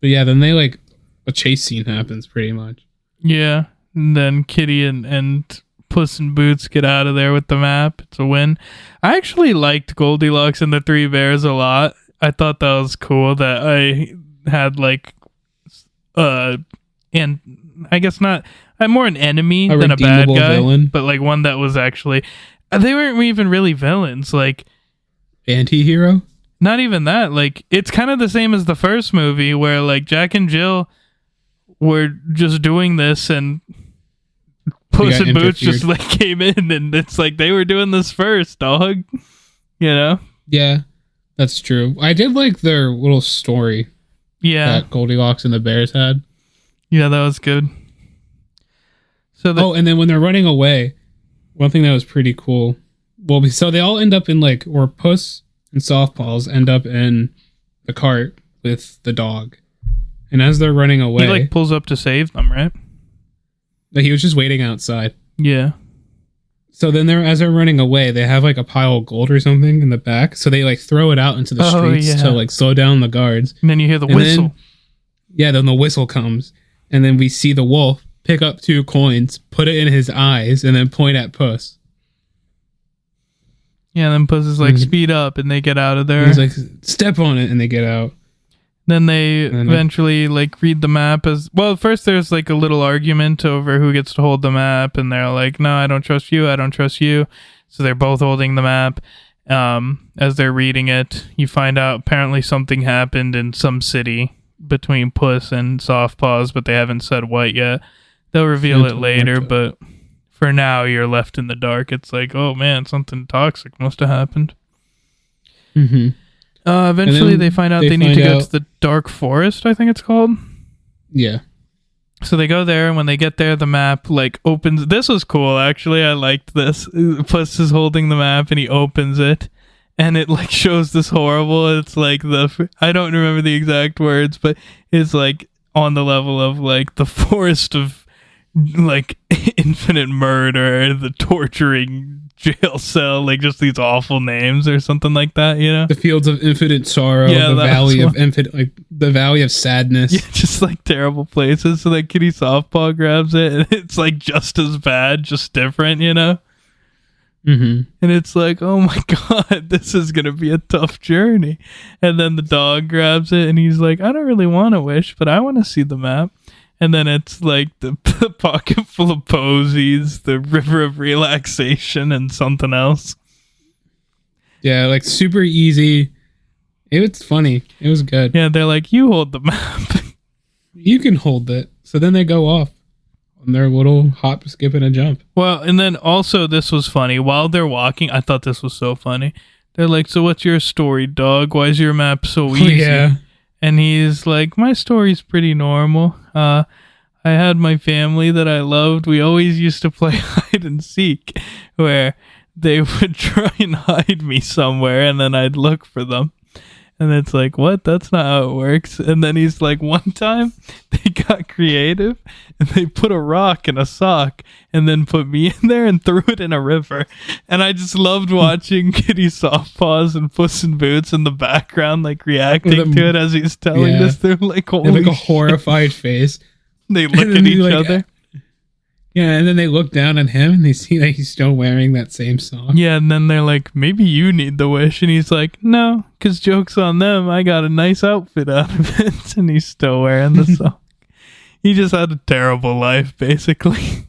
[SPEAKER 1] But yeah, then they like a chase scene happens pretty much.
[SPEAKER 2] Yeah, and then Kitty and Puss in Boots get out of there with the map. It's a win. I actually liked Goldilocks and the Three Bears a lot. I thought that was cool that I had like and I guess not, I'm more an enemy than a bad guy, villain. But like one that was actually, they weren't even really villains, like
[SPEAKER 1] anti-hero.
[SPEAKER 2] Not even that. Like it's kind of the same as the first movie where like Jack and Jill were just doing this and Puss in Boots just like came in, and it's like they were doing this first, dog. You know?
[SPEAKER 1] Yeah, that's true. I did like their little story.
[SPEAKER 2] Yeah,
[SPEAKER 1] that Goldilocks and the Bears had.
[SPEAKER 2] Yeah, that was good. So
[SPEAKER 1] and then when they're running away, one thing that was pretty cool. Well, so they all end up in like, or Puss and Softpaws end up in the cart with the dog, and as they're running away,
[SPEAKER 2] he like pulls up to save them, right?
[SPEAKER 1] He was just waiting outside.
[SPEAKER 2] Yeah.
[SPEAKER 1] So then as they're running away, they have like a pile of gold or something in the back. So they like throw it out into the streets to like slow down the guards.
[SPEAKER 2] And then you hear the whistle.
[SPEAKER 1] Then the whistle comes. And then we see the wolf pick up 2 coins, put it in his eyes, and then point at Puss.
[SPEAKER 2] Yeah, and then Puss is like, speed up, and they get out of there.
[SPEAKER 1] And he's like, step on it, and they get out.
[SPEAKER 2] Then they eventually like read the map as well. First, there's like a little argument over who gets to hold the map, and they're like, "No, I don't trust you. I don't trust you." So they're both holding the map. As they're reading it, you find out apparently something happened in some city between Puss and Softpaws, but they haven't said what yet. They'll reveal it later, but for now, you're left in the dark. It's like, oh man, something toxic must have happened.
[SPEAKER 1] Mm-hmm.
[SPEAKER 2] Eventually they find out they need to go to the dark forest, I think it's called.
[SPEAKER 1] Yeah.
[SPEAKER 2] So they go there, and when they get there, the map like opens. This was cool, actually. I liked this. Puss is holding the map, and he opens it, and it like shows this horrible. It's like I don't remember the exact words, but it's like on the level of like the forest of like infinite murder, the torturing jail cell, like just these awful names or something like that, you know?
[SPEAKER 1] The fields of infinite sorrow, the valley of infinite, like the valley of sadness.
[SPEAKER 2] Yeah, just like terrible places. So that Kitty Softpaw grabs it, and it's like just as bad, just different, you know?
[SPEAKER 1] Mm-hmm.
[SPEAKER 2] And it's like, oh my god, this is gonna be a tough journey. And then the dog grabs it, and he's like, I don't really want to wish, but I want to see the map. And then it's like the pocket full of posies, the river of relaxation, and something else.
[SPEAKER 1] Yeah, like super easy. It was funny. It was good.
[SPEAKER 2] Yeah, they're like, you hold the map.
[SPEAKER 1] You can hold it. So then they go off on their little hop, skip, and a jump.
[SPEAKER 2] Well, and then also this was funny. While they're walking, I thought this was so funny. They're like, so what's your story, dog? Why is your map so easy?
[SPEAKER 1] Yeah.
[SPEAKER 2] And he's like, my story's pretty normal. I had my family that I loved. We always used to play hide and seek, where they would try and hide me somewhere, and then I'd look for them. And it's like, what? That's not how it works. And then he's like, one time they got creative and they put a rock in a sock and then put me in there and threw it in a river. And I just loved watching Kitty Softpaws and Puss in Boots in the background, like reacting to it as he's telling this. They're like, holy
[SPEAKER 1] like a horrified face.
[SPEAKER 2] They look at each other.
[SPEAKER 1] Yeah, and then they look down at him and they see that he's still wearing that same sock.
[SPEAKER 2] Yeah, and then they're like, maybe you need the wish. And he's like, no, because joke's on them. I got a nice outfit out of it. And he's still wearing the sock. He just had a terrible life, basically.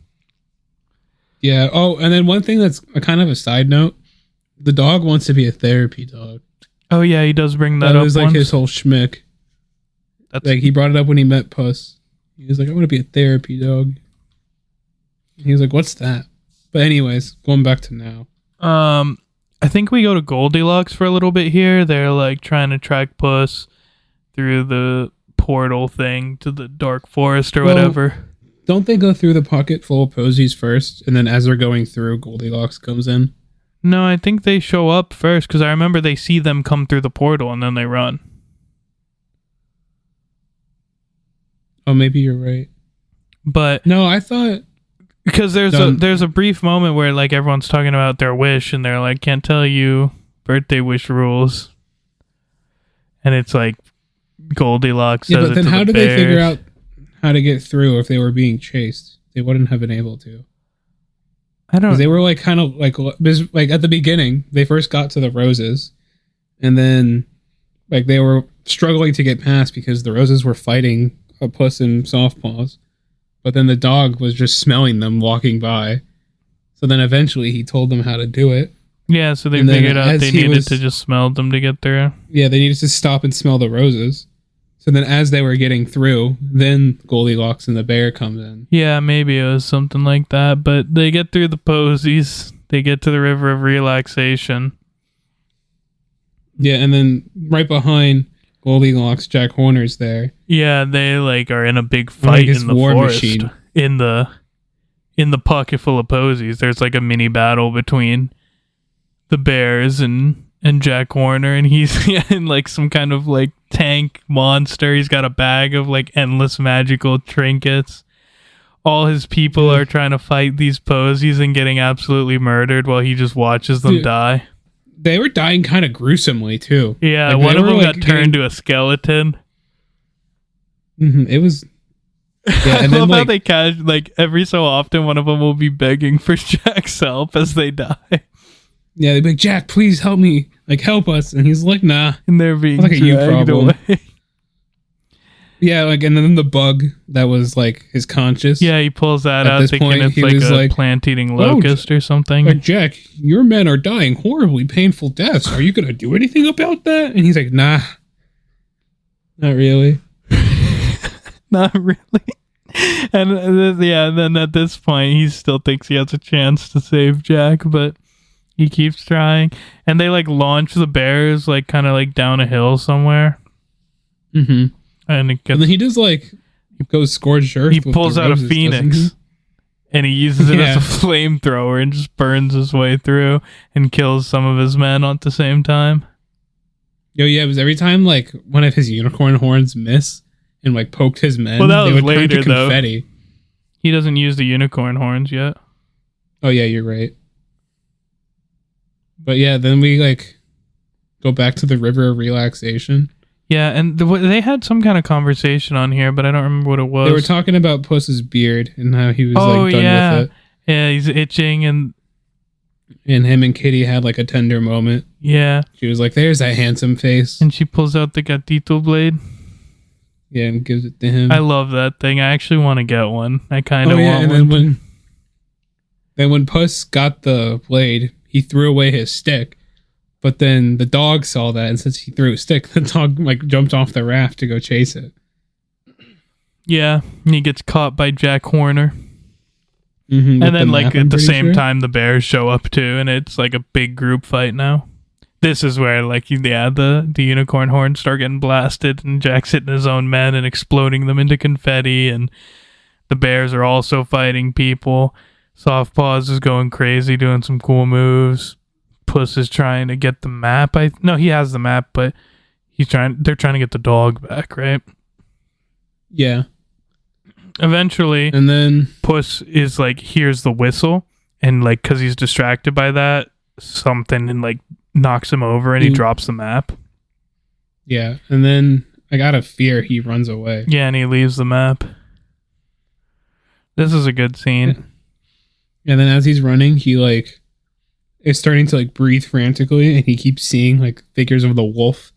[SPEAKER 1] Yeah. Oh, and then one thing that's a kind of a side note: the dog wants to be a therapy dog.
[SPEAKER 2] Oh yeah, he does bring that
[SPEAKER 1] That
[SPEAKER 2] up.
[SPEAKER 1] was like
[SPEAKER 2] once.
[SPEAKER 1] his whole schmick.
[SPEAKER 2] That's
[SPEAKER 1] Like he brought it up when he met Puss. He was like, "I want to be a therapy dog." And he was like, "What's that?" But anyways, going back to now.
[SPEAKER 2] I think we go to Goldilocks for a little bit here. They're like trying to track Puss through the portal thing to the dark forest or whatever.
[SPEAKER 1] Don't they go through the pocket full of posies first, and then as they're going through, Goldilocks comes in?
[SPEAKER 2] No, I think they show up first because I remember they see them come through the portal and then they run.
[SPEAKER 1] Oh, maybe you're right.
[SPEAKER 2] But
[SPEAKER 1] no, I thought
[SPEAKER 2] because there's a brief moment where like everyone's talking about their wish and they're like, "Can't tell you birthday wish rules," and it's like Goldilocks says
[SPEAKER 1] but then
[SPEAKER 2] it to
[SPEAKER 1] how
[SPEAKER 2] the
[SPEAKER 1] did they
[SPEAKER 2] bears.
[SPEAKER 1] figure out how to get through if they were being chased? They wouldn't have been able to.
[SPEAKER 2] I don't.
[SPEAKER 1] They were like kind of like at the beginning, they first got to the roses, and then like they were struggling to get past because the roses were fighting a Puss and Softpaws, but then the dog was just smelling them walking by. So then eventually he told them how to do it.
[SPEAKER 2] Yeah, so they
[SPEAKER 1] And then
[SPEAKER 2] figured out
[SPEAKER 1] as
[SPEAKER 2] they
[SPEAKER 1] he
[SPEAKER 2] needed
[SPEAKER 1] was-
[SPEAKER 2] to just smell them to get through.
[SPEAKER 1] Yeah, they needed to stop and smell the roses. So then as they were getting through, then Goldilocks and the bear comes in.
[SPEAKER 2] Yeah, maybe it was something like that. But they get through the posies. They get to the river of relaxation.
[SPEAKER 1] Yeah, and then right behind Goldilocks, Jack Horner's there.
[SPEAKER 2] Yeah, they like are in a big
[SPEAKER 1] Like
[SPEAKER 2] fight
[SPEAKER 1] his
[SPEAKER 2] in the
[SPEAKER 1] war
[SPEAKER 2] forest.
[SPEAKER 1] machine.
[SPEAKER 2] In the pocket full of posies. There's like a mini battle between the bears and Jack Horner, and he's in like some kind of like tank monster. He's got a bag of like endless magical trinkets. All his people are trying to fight these posies and getting absolutely murdered while he just watches them die.
[SPEAKER 1] They were dying kind of gruesomely too.
[SPEAKER 2] Yeah,
[SPEAKER 1] Like,
[SPEAKER 2] one
[SPEAKER 1] they
[SPEAKER 2] of
[SPEAKER 1] were,
[SPEAKER 2] them
[SPEAKER 1] like,
[SPEAKER 2] got turned to a skeleton.
[SPEAKER 1] It was. Yeah,
[SPEAKER 2] I
[SPEAKER 1] and
[SPEAKER 2] love
[SPEAKER 1] then
[SPEAKER 2] how they like every so often one of them will be begging for Jack's help as they die,
[SPEAKER 1] yeah, they'd be like, "Jack, please help me, like help us," and he's like, "Nah."
[SPEAKER 2] and they're being
[SPEAKER 1] Like a you
[SPEAKER 2] dragged
[SPEAKER 1] problem.
[SPEAKER 2] away.
[SPEAKER 1] Yeah, like, and then the bug that was like his conscious.
[SPEAKER 2] Yeah, he pulls that
[SPEAKER 1] At
[SPEAKER 2] out
[SPEAKER 1] this
[SPEAKER 2] thinking
[SPEAKER 1] point,
[SPEAKER 2] it's
[SPEAKER 1] he
[SPEAKER 2] like
[SPEAKER 1] was
[SPEAKER 2] a
[SPEAKER 1] like,
[SPEAKER 2] plant-eating locust or something.
[SPEAKER 1] Like, Jack, your men are dying horribly painful deaths. Are you gonna do anything about that? And he's like, "Nah, not really."
[SPEAKER 2] Not really. And then at this point, he still thinks he has a chance to save Jack, but he keeps trying. And they like launch the bears like kind of like down a hill somewhere,
[SPEAKER 1] Mm-hmm.
[SPEAKER 2] and it gets.
[SPEAKER 1] And then he does like goes scorched earth.
[SPEAKER 2] He
[SPEAKER 1] with
[SPEAKER 2] pulls
[SPEAKER 1] the
[SPEAKER 2] out
[SPEAKER 1] roses,
[SPEAKER 2] a phoenix
[SPEAKER 1] doesn't
[SPEAKER 2] and he uses it
[SPEAKER 1] Yeah.
[SPEAKER 2] as a flamethrower and just burns his way through and kills some of his men at the same time.
[SPEAKER 1] he? Yo, yeah, it was every time like one of his unicorn horns miss and like poked his men.
[SPEAKER 2] Well, that
[SPEAKER 1] they
[SPEAKER 2] was
[SPEAKER 1] would turn to
[SPEAKER 2] later, though.
[SPEAKER 1] confetti.
[SPEAKER 2] He doesn't use the unicorn horns yet.
[SPEAKER 1] Oh yeah, you're right. But yeah, then we like go back to the river of relaxation.
[SPEAKER 2] Yeah, and they had some kind of conversation on here, but I don't remember what it was.
[SPEAKER 1] They were talking about Puss's beard and how he was like done with it.
[SPEAKER 2] Yeah, he's itching, and
[SPEAKER 1] And him and Kitty had like a tender moment.
[SPEAKER 2] yeah,
[SPEAKER 1] She was like, "There's that handsome face."
[SPEAKER 2] and she pulls out the gatito blade.
[SPEAKER 1] Yeah, and gives it to him.
[SPEAKER 2] I love that thing. I actually want to get one. I kind of
[SPEAKER 1] Oh yeah,
[SPEAKER 2] want
[SPEAKER 1] and
[SPEAKER 2] one.
[SPEAKER 1] then when Puss got the blade, he threw away his stick. But then the dog saw that, and since he threw his stick, the dog like jumped off the raft to go chase it.
[SPEAKER 2] Yeah, and he gets caught by Jack Horner.
[SPEAKER 1] Mm-hmm,
[SPEAKER 2] And then like at the same time the bears show up too, and it's like a big group fight now. This is where like the unicorn horns start getting blasted, and Jack's hitting his own men and exploding them into confetti, and the bears are also fighting people. Softpaws is going crazy doing some cool moves. Puss is trying to get the map. No, he has the map, but they're trying to get the dog back, right?
[SPEAKER 1] Yeah,
[SPEAKER 2] Eventually
[SPEAKER 1] and then
[SPEAKER 2] Puss is like hears the whistle, and like because he's distracted by that something, and like knocks him over, and he drops the map.
[SPEAKER 1] yeah, and then like out of fear, he runs away.
[SPEAKER 2] Yeah, and he leaves the map. This is a good scene.
[SPEAKER 1] And then as he's running, he like is starting to like breathe frantically, and he keeps seeing like figures of the wolf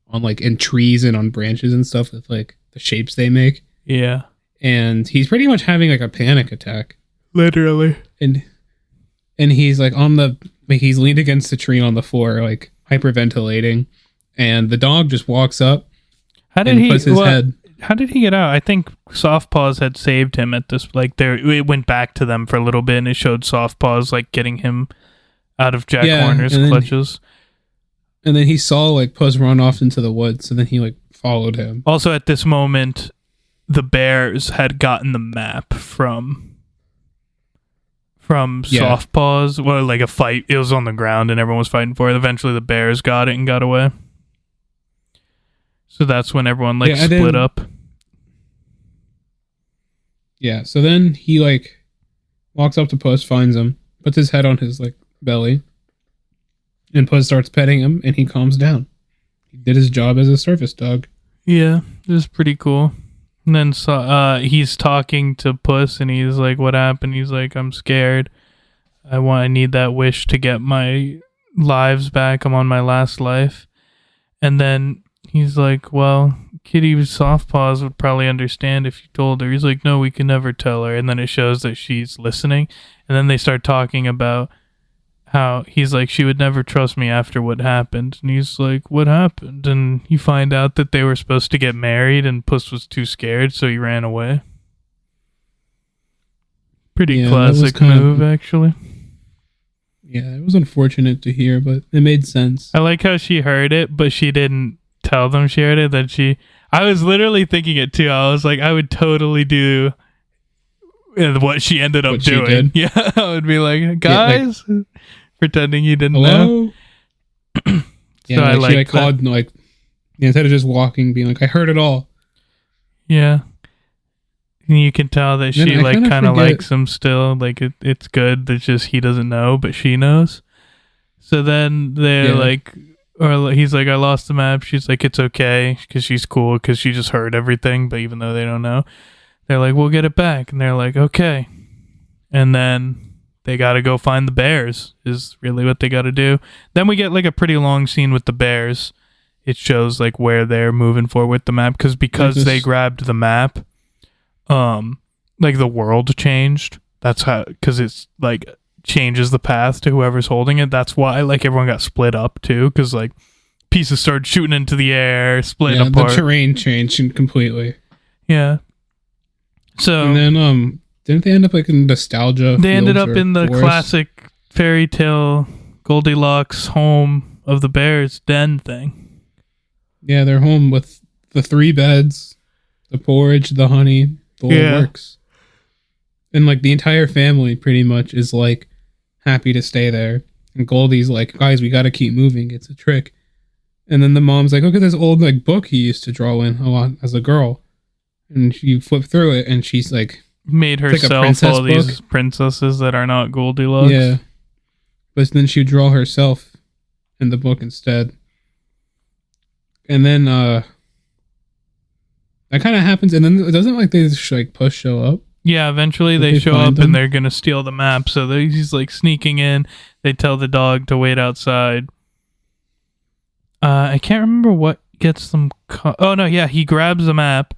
[SPEAKER 1] on like in trees and on branches and stuff with like the shapes they make.
[SPEAKER 2] Yeah,
[SPEAKER 1] And he's pretty much having like a panic attack.
[SPEAKER 2] literally.
[SPEAKER 1] And and he's like he's leaned against the tree on the floor, like hyperventilating, and the dog just walks up
[SPEAKER 2] How did
[SPEAKER 1] and
[SPEAKER 2] he?
[SPEAKER 1] puts his head.
[SPEAKER 2] How did he get out? I think Soft Paws had saved him at this. Like there, it went back to them for a little bit, and it showed Soft Paws like getting him out of Jack Horner's clutches.
[SPEAKER 1] And then he saw like Puss run off into the woods, and then he like followed him.
[SPEAKER 2] Also, at this moment, the bears had gotten the map from Soft Paws. Well, like a fight. It was on the ground, and everyone was fighting for it. Eventually, the bears got it and got away. So that's when everyone split up.
[SPEAKER 1] Yeah, so then he like walks up to Puss, finds him, puts his head on his like belly, and Puss starts petting him, and he calms down. He did his job as a service dog.
[SPEAKER 2] Yeah, it was pretty cool. And then he's talking to Puss, and he's like, "What happened?" He's like, "I'm scared. I need that wish to get my lives back. I'm on my last life." And then he's like, "Well, Kitty Soft Paws would probably understand if you told her." He's like, "No, we can never tell her." And then it shows that she's listening. And then they start talking about how he's like, "She would never trust me after what happened." And he's like, "What happened?" And you find out that they were supposed to get married, and Puss was too scared, so he ran away. Pretty classic move, actually.
[SPEAKER 1] Yeah, it was unfortunate to hear, but it made sense.
[SPEAKER 2] I like how she heard it, but she didn't tell them she heard it. I was literally thinking it too. I was like, I would totally do what she ended up doing. Yeah, I would be like, guys, pretending you didn't know.
[SPEAKER 1] Yeah, I like she called like instead of just walking, being like, I heard it all.
[SPEAKER 2] Yeah. And you can tell that she kind of likes him still. Like it's good that just he doesn't know, but she knows. So then they're or he's like, I lost the map. She's like, it's okay, because she's cool, because she just heard everything. But even though they don't know, they're like, we'll get it back. And they're like, okay. And then they got to go find the bears is really what they got to do. Then we get like a pretty long scene with the bears. It shows like where they're moving forward with the map, because they grabbed the map. Like the world changed. That's how, because it's like changes the path to whoever's holding it. That's why like everyone got split up too, because like pieces started shooting into the air, split apart.
[SPEAKER 1] The terrain changed completely.
[SPEAKER 2] Yeah. So
[SPEAKER 1] and then didn't they end up like in nostalgia?
[SPEAKER 2] They ended up in the classic fairy tale Goldilocks home of the bears den thing.
[SPEAKER 1] Yeah, they're home with the 3 beds, the porridge, the honey. The whole works. And like the entire family pretty much is like happy to stay there. And Goldie's like, guys, we gotta keep moving. It's a trick. And then the mom's like, look at this old like book he used to draw in a lot as a girl. And she flipped through it, and she's like
[SPEAKER 2] made herself all these princesses that are not Goldilocks.
[SPEAKER 1] Yeah. But then she'd draw herself in the book instead. And then that kind of happens, and then it doesn't like they just like Puss show up.
[SPEAKER 2] Yeah, eventually they show up and they're gonna steal the map. So he's like sneaking in. They tell the dog to wait outside. I can't remember what gets them. Oh no, yeah, he grabs the map,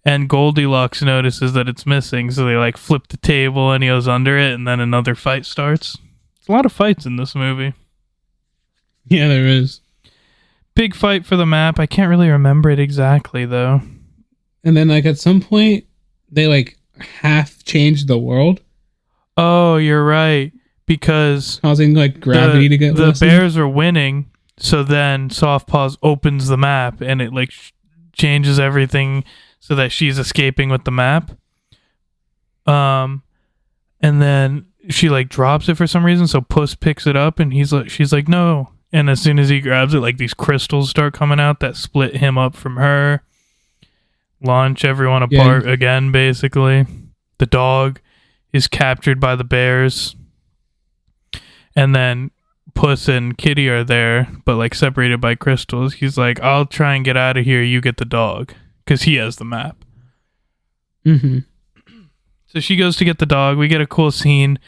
[SPEAKER 2] and Goldilocks notices that it's missing. So they like flip the table, and he goes under it, and then another fight starts. There's a lot of fights in this movie.
[SPEAKER 1] Yeah, there is.
[SPEAKER 2] Big fight for the map. I can't really remember it exactly though.
[SPEAKER 1] And then like at some point they like half changed the world.
[SPEAKER 2] Oh, you're right. Because
[SPEAKER 1] causing like gravity to get
[SPEAKER 2] the bears are winning, so then Soft Paws opens the map and it like changes everything so that she's escaping with the map. And then she like drops it for some reason, so Puss picks it up and she's like no. And as soon as he grabs it, like these crystals start coming out that split him up from her. Launch everyone apart again, basically. The dog is captured by the bears. And then Puss and Kitty are there, but like separated by crystals. He's like, I'll try and get out of here. You get the dog. Because he has the map.
[SPEAKER 1] Mm-hmm.
[SPEAKER 2] So she goes to get the dog. We get a cool scene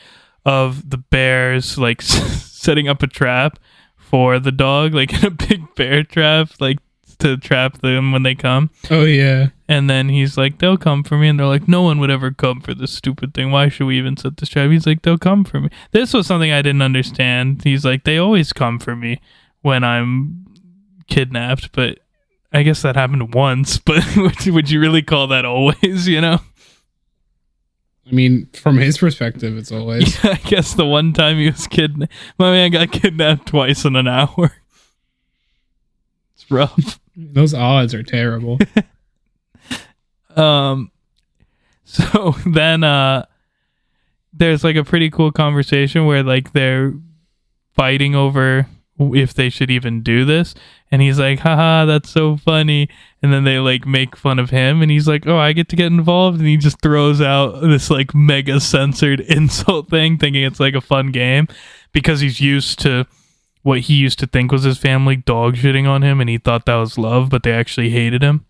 [SPEAKER 2] of the bears like setting up a trap for the dog, like in a big bear trap, like to trap them when they come.
[SPEAKER 1] Oh yeah.
[SPEAKER 2] And then he's like, they'll come for me. And they're like, no one would ever come for this stupid thing. Why should we even set this trap? He's like, they'll come for me. This was something I didn't understand. He's like, they always come for me when I'm kidnapped. But I guess that happened once. But would you really call that always, you know?
[SPEAKER 1] I mean, from his perspective, it's always.
[SPEAKER 2] Yeah, I guess the one time he was kidnapped. My man got kidnapped twice in an hour. It's rough.
[SPEAKER 1] Those odds are terrible.
[SPEAKER 2] So then there's like a pretty cool conversation where like they're fighting over if they should even do this, and he's like, haha, that's so funny. And then they like make fun of him, and he's like, oh, I get to get involved, and he just throws out this like mega censored insult thing, thinking it's like a fun game, because he's used to what he used to think was his family dog shitting on him, and he thought that was love, but they actually hated him.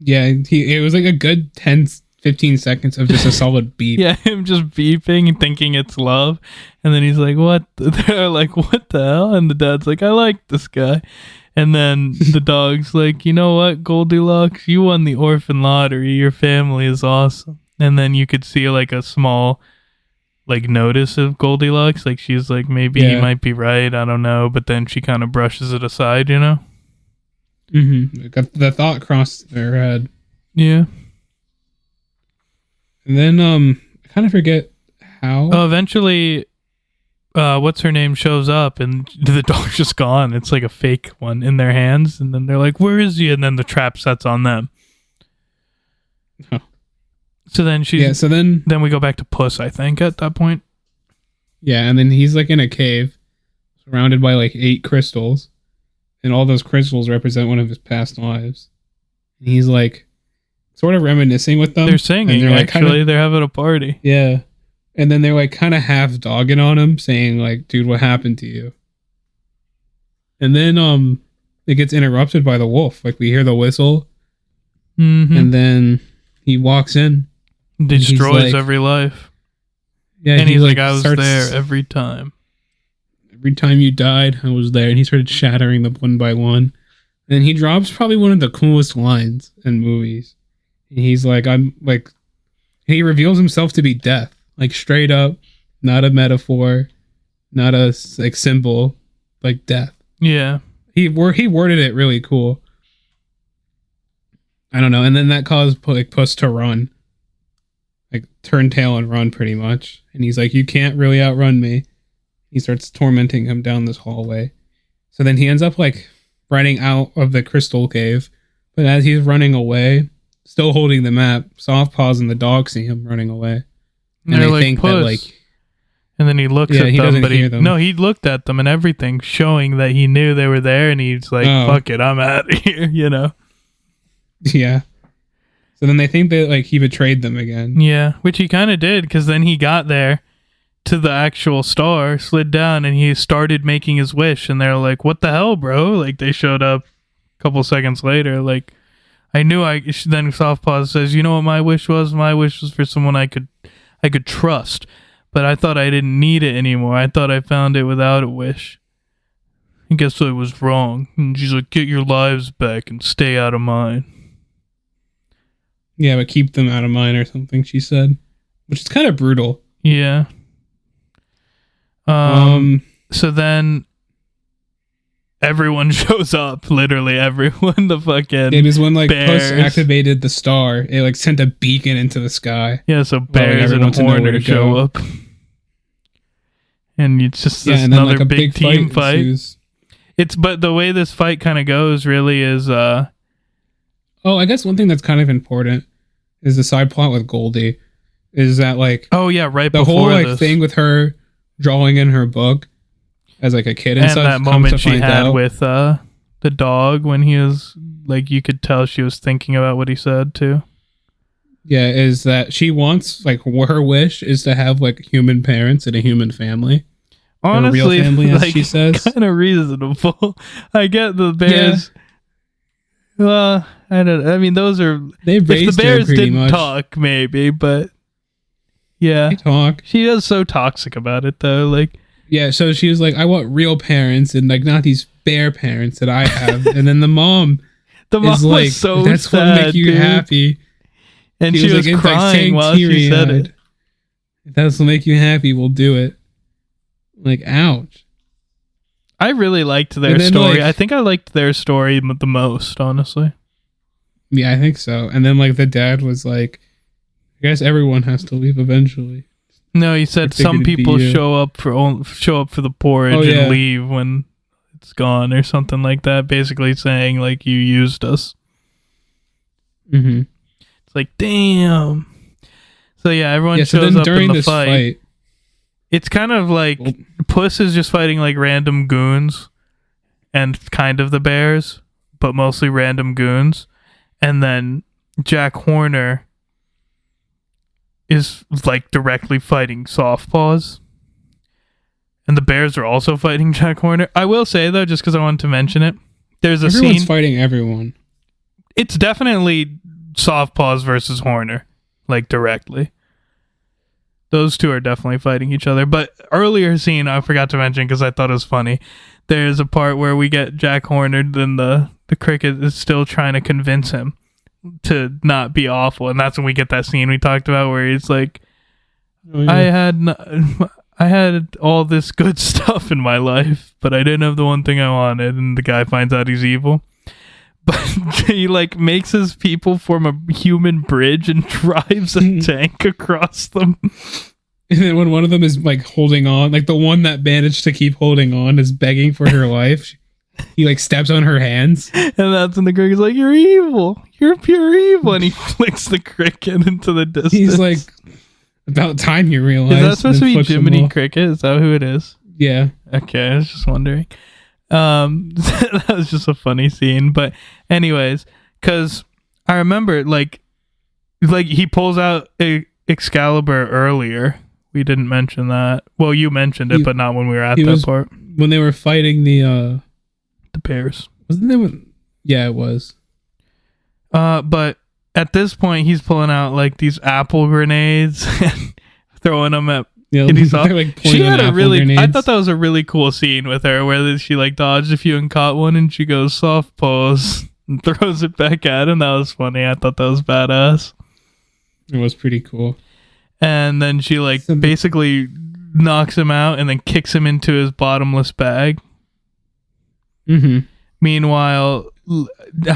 [SPEAKER 1] Yeah, it was like a good 10-15 seconds of just a solid beep.
[SPEAKER 2] Yeah, him just beeping and thinking it's love. And then he's like, what? They're like, what the hell? And the dad's like, I like this guy. And then the dog's like, you know what, Goldilocks? You won the orphan lottery. Your family is awesome. And then you could see like a small like notice of Goldilocks. Like she's like, maybe he might be right. I don't know. But then she kind of brushes it aside, you know?
[SPEAKER 1] Mm-hmm. The thought crossed their head.
[SPEAKER 2] Yeah.
[SPEAKER 1] And then I kind of forget how.
[SPEAKER 2] Oh, eventually, what's her name shows up, and the dog's just gone. It's like a fake one in their hands, and then they're like, "Where is he?" And then the trap sets on them.
[SPEAKER 1] Oh.
[SPEAKER 2] So then
[SPEAKER 1] So then
[SPEAKER 2] we go back to Puss, I think, at that point.
[SPEAKER 1] Yeah, and then he's like in a cave, surrounded by like 8 crystals. And all those crystals represent one of his past lives. And he's like sort of reminiscing with them.
[SPEAKER 2] They're singing,
[SPEAKER 1] and they're like,
[SPEAKER 2] actually. They're having a party.
[SPEAKER 1] Yeah. And then they're like kind of half dogging on him, saying like, dude, what happened to you? And then it gets interrupted by the wolf. Like we hear the whistle.
[SPEAKER 2] Mm-hmm.
[SPEAKER 1] And then he walks in.
[SPEAKER 2] Destroys every life.
[SPEAKER 1] Yeah,
[SPEAKER 2] and he's like, I was there every time.
[SPEAKER 1] Every time you died, I was there. And he started shattering them one by one. And he drops probably one of the coolest lines in movies. And he's like, he reveals himself to be death. Like straight up, not a metaphor, not a like symbol, like death.
[SPEAKER 2] Yeah.
[SPEAKER 1] He worded it really cool. I don't know. And then that caused like Puss to run. Like turn tail and run pretty much. And he's like, you can't really outrun me. He starts tormenting him down this hallway. So then he ends up like running out of the crystal cave. But as he's running away, still holding the map, Soft Paws and the dog see him running away. And they
[SPEAKER 2] like,
[SPEAKER 1] think
[SPEAKER 2] Puss.
[SPEAKER 1] that like...
[SPEAKER 2] And then he looks at them,
[SPEAKER 1] doesn't
[SPEAKER 2] but
[SPEAKER 1] hear them.
[SPEAKER 2] No, he looked at them and everything, showing that he knew they were there, and he's like, fuck it, I'm out of here, you know?
[SPEAKER 1] Yeah. So then they think that like he betrayed them again.
[SPEAKER 2] Yeah, which he kind of did, because then he got there to the actual star, slid down, and he started making his wish, and they're like, what the hell, bro? Like, they showed up a couple seconds later, like, then Softpaw says, you know what my wish was? My wish was for someone I could trust, but I thought I didn't need it anymore. I thought I found it without a wish. I guess I was wrong. And she's like, get your lives back and stay out of mine.
[SPEAKER 1] Yeah, but keep them out of mine or something, she said. Which is kind of brutal.
[SPEAKER 2] Yeah. So then everyone shows up, literally everyone. The fucking
[SPEAKER 1] it is when like
[SPEAKER 2] bears.
[SPEAKER 1] Puss activated the star, it like sent a beacon into the sky.
[SPEAKER 2] Yeah, so bears and a hornet show up. And it's just this
[SPEAKER 1] and then,
[SPEAKER 2] another
[SPEAKER 1] like, a
[SPEAKER 2] big team fight.
[SPEAKER 1] ensues.
[SPEAKER 2] But the way this fight kind of goes really is
[SPEAKER 1] I guess one thing that's kind of important is the side plot with Goldie. Is that like
[SPEAKER 2] right
[SPEAKER 1] the
[SPEAKER 2] before
[SPEAKER 1] whole like
[SPEAKER 2] this.
[SPEAKER 1] thing with her drawing in her book as like a kid and stuff,
[SPEAKER 2] that moment she had with the dog when he was like, you could tell she was thinking about what he said too.
[SPEAKER 1] Yeah, is that she wants like her wish is to have like human parents and a human family.
[SPEAKER 2] Honestly,
[SPEAKER 1] a real family, as
[SPEAKER 2] like,
[SPEAKER 1] she says.
[SPEAKER 2] Kind of reasonable. I get the bears. Yeah. Well, I mean, those are.
[SPEAKER 1] They raised
[SPEAKER 2] if the bears
[SPEAKER 1] her pretty
[SPEAKER 2] didn't
[SPEAKER 1] much.
[SPEAKER 2] talk, maybe, but yeah,
[SPEAKER 1] they talk.
[SPEAKER 2] She is so toxic about it, though. Like,
[SPEAKER 1] yeah, so she was like, "I want real parents and like not these bear parents that I have." And then the mom
[SPEAKER 2] The mom
[SPEAKER 1] is like,
[SPEAKER 2] was so
[SPEAKER 1] that's
[SPEAKER 2] sad,
[SPEAKER 1] what make you
[SPEAKER 2] dude.
[SPEAKER 1] happy.
[SPEAKER 2] And she was
[SPEAKER 1] like,
[SPEAKER 2] crying while she said it.
[SPEAKER 1] If that's what make you happy, we'll do it. Like, ouch.
[SPEAKER 2] I really liked their story. I think I liked their story the most, honestly.
[SPEAKER 1] Yeah, I think so. And then like the dad was like, I guess everyone has to leave eventually.
[SPEAKER 2] No, he said some people show up for the porridge and leave when it's gone or something like that. Basically saying like you used us.
[SPEAKER 1] Mm-hmm.
[SPEAKER 2] It's like damn. So yeah, everyone shows up in the fight. It's kind of like Puss is just fighting like random goons, and kind of the bears, but mostly random goons. And then Jack Horner is like directly fighting Soft Paws. And the bears are also fighting Jack Horner. I will say though, just because I wanted to mention it, there's a
[SPEAKER 1] Everyone's
[SPEAKER 2] scene
[SPEAKER 1] fighting everyone.
[SPEAKER 2] It's definitely Soft Paws versus Horner, like directly. Those two are definitely fighting each other. But earlier scene I forgot to mention because I thought it was funny. There's a part where we get Jack Horner, then the cricket is still trying to convince him to not be awful, and that's when we get that scene we talked about where he's like, I had all this good stuff in my life, but I didn't have the one thing I wanted, and the guy finds out he's evil. But he like makes his people form a human bridge and drives a tank across them.
[SPEAKER 1] And then when one of them is like holding on, like the one that managed to keep holding on is begging for her life, he like steps on her hands.
[SPEAKER 2] And that's when the cricket's like, you're evil. You're pure evil. And he flicks the cricket into the distance.
[SPEAKER 1] He's like, about time you realize.
[SPEAKER 2] Is that supposed to be Jiminy Cricket? Is that who it is?
[SPEAKER 1] Yeah.
[SPEAKER 2] Okay, I was just wondering. That was just a funny scene. But anyways, because I remember like he pulls out Excalibur earlier. We didn't mention that. Well, you mentioned it, but not when we were at that part.
[SPEAKER 1] When they were fighting the
[SPEAKER 2] bears.
[SPEAKER 1] Wasn't there one? Yeah, it was.
[SPEAKER 2] But at this point, he's pulling out like these apple grenades and throwing them at Kitty Soft. Like she had a grenades. I thought that was a really cool scene with her where she like dodged a few and caught one, and she goes Soft Pose and throws it back at him. That was funny. I thought that was badass.
[SPEAKER 1] It was pretty cool.
[SPEAKER 2] And then she like basically knocks him out and then kicks him into his bottomless bag.
[SPEAKER 1] Mm-hmm.
[SPEAKER 2] Meanwhile,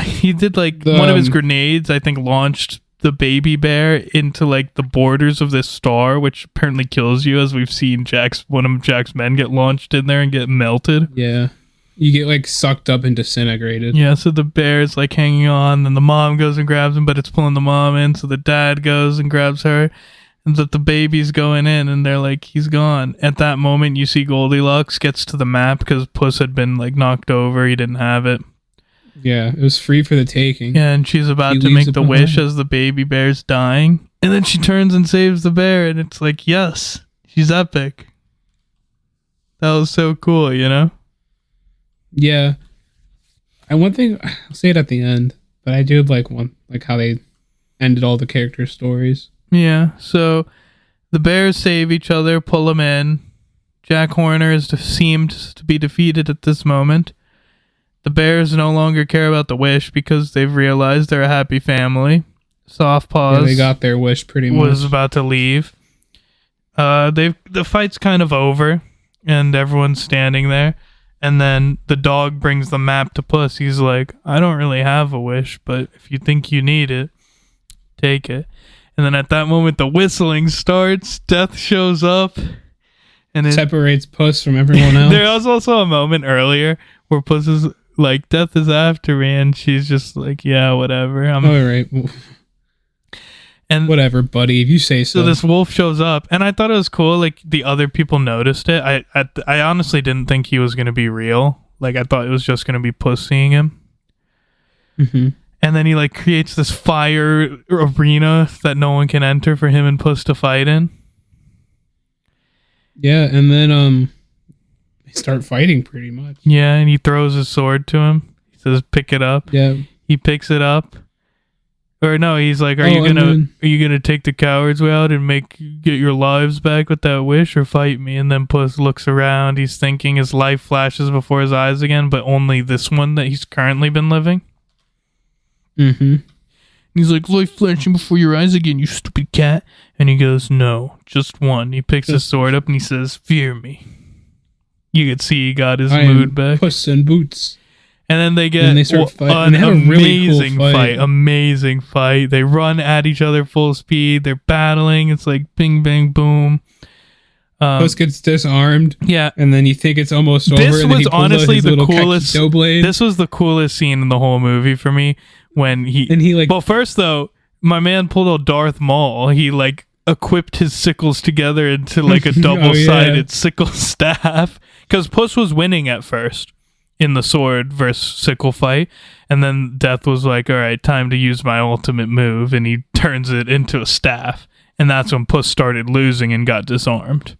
[SPEAKER 2] he did like one of his grenades, I think, launched the baby bear into like the borders of this star, which apparently kills you, as we've seen one of Jack's men get launched in there and get melted.
[SPEAKER 1] Yeah. You get like sucked up and disintegrated.
[SPEAKER 2] Yeah, so the bear's like hanging on, then the mom goes and grabs him, but it's pulling the mom in, so the dad goes and grabs her. And that the baby's going in, and they're like, he's gone. At that moment, you see Goldilocks gets to the map because Puss had been like knocked over. He didn't have it.
[SPEAKER 1] Yeah, it was free for the taking.
[SPEAKER 2] Yeah, and she's about to make the wish as the baby bear's dying. And then she turns and saves the bear, and it's like, yes, she's epic. That was so cool, you know?
[SPEAKER 1] Yeah. And one thing, I'll say it at the end, but I do like how they ended all the character stories.
[SPEAKER 2] Yeah, so the bears save each other, pull them in. Jack Horner seemed to be defeated at this moment. The bears no longer care about the wish because they've realized they're a happy family. Soft Paws,
[SPEAKER 1] they got their wish pretty much.
[SPEAKER 2] Was about to leave. The fight's kind of over, and everyone's standing there. And then the dog brings the map to Puss. He's like, I don't really have a wish, but if you think you need it, take it. And then at that moment, the whistling starts. Death shows up, and it
[SPEAKER 1] separates Puss from everyone else.
[SPEAKER 2] There was also a moment earlier where Puss is like, "Death is after me," and she's just like, "Yeah, whatever."
[SPEAKER 1] All right, and whatever, buddy. If you say so.
[SPEAKER 2] So this wolf shows up, and I thought it was cool. Like the other people noticed it. I honestly didn't think he was gonna be real. Like I thought it was just gonna be Puss seeing him.
[SPEAKER 1] Mm-hmm.
[SPEAKER 2] And then he like creates this fire arena that no one can enter for him and Puss to fight in.
[SPEAKER 1] Yeah, and then they start fighting pretty much.
[SPEAKER 2] Yeah, and he throws his sword to him. He says, "Pick it up."
[SPEAKER 1] Yeah.
[SPEAKER 2] He picks it up. Or no, he's like, "Are you gonna take the coward's way out and get your lives back with that wish, or fight me?" And then Puss looks around. He's thinking, his life flashes before his eyes again, but only this one that he's currently been living.
[SPEAKER 1] Mm-hmm.
[SPEAKER 2] He's like, life flashing before your eyes again, you stupid cat. And he goes, no, just one. He picks his sword up and he says, fear me. You could see he got his mood back.
[SPEAKER 1] Puss in Boots.
[SPEAKER 2] And then they get
[SPEAKER 1] they start fighting.
[SPEAKER 2] an
[SPEAKER 1] and they have a really
[SPEAKER 2] amazing
[SPEAKER 1] cool fight.
[SPEAKER 2] Amazing fight. They run at each other full speed. They're battling. It's like bing, bang, boom.
[SPEAKER 1] Puss gets disarmed.
[SPEAKER 2] Yeah.
[SPEAKER 1] And then you think it's almost over.
[SPEAKER 2] This was honestly the coolest.
[SPEAKER 1] Blade.
[SPEAKER 2] This was the coolest scene in the whole movie for me. When he like. Well, first though, my man pulled a Darth Maul. He like equipped his sickles together into like a double-sided sickle staff. Because Puss was winning at first in the sword versus sickle fight, and then Death was like, all right, time to use my ultimate move, and he turns it into a staff, and that's when Puss started losing and got disarmed.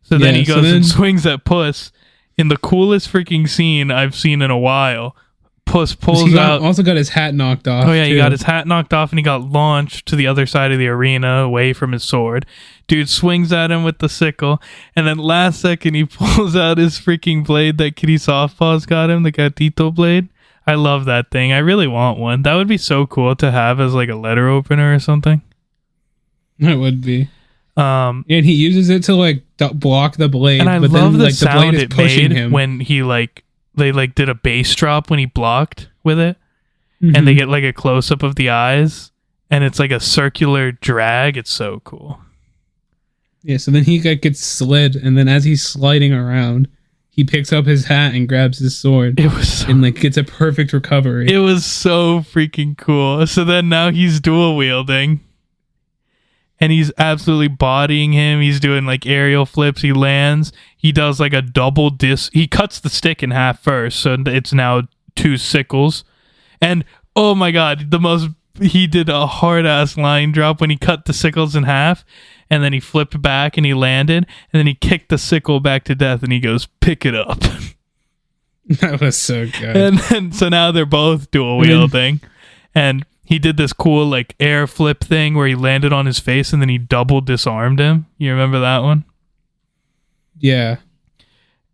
[SPEAKER 2] So then he goes and swings at Puss in the coolest freaking scene I've seen in a while. Puss pulls out.
[SPEAKER 1] Also got his hat knocked off.
[SPEAKER 2] Oh yeah, he got his hat knocked off and he got launched to the other side of the arena away from his sword. Dude swings at him with the sickle, and then last second he pulls out his freaking blade that Kitty Softpaws got him, the Gatito blade. I love that thing. I really want one. That would be so cool to have as like a letter opener or something.
[SPEAKER 1] It would be. And he uses it to like block the blade,
[SPEAKER 2] and I
[SPEAKER 1] but
[SPEAKER 2] love
[SPEAKER 1] then
[SPEAKER 2] the
[SPEAKER 1] like the
[SPEAKER 2] sound
[SPEAKER 1] blade is
[SPEAKER 2] it
[SPEAKER 1] pushing
[SPEAKER 2] made
[SPEAKER 1] him
[SPEAKER 2] when he like. They like did a bass drop when he blocked with it,
[SPEAKER 1] Mm-hmm.
[SPEAKER 2] and they get like a close up of the eyes, and it's like a circular drag. It's so cool.
[SPEAKER 1] Yeah, so then he gets slid, and then as he's sliding around, he picks up his hat and grabs his sword.
[SPEAKER 2] It was
[SPEAKER 1] and like gets a perfect recovery.
[SPEAKER 2] It was so freaking cool. So then now he's dual wielding. And he's absolutely bodying him. He's doing like aerial flips. He lands. He does like a double disc. He cuts the stick in half first. So it's now 2 sickles. And oh my God, he did a hard ass line drop when he cut the sickles in half. And then he flipped back and he landed. And then he kicked the sickle back to Death and he goes, pick it up.
[SPEAKER 1] That was so good.
[SPEAKER 2] And then, so now they're both dual wielding. And he did this cool like air flip thing where he landed on his face and then he double disarmed him. You remember that one?
[SPEAKER 1] Yeah.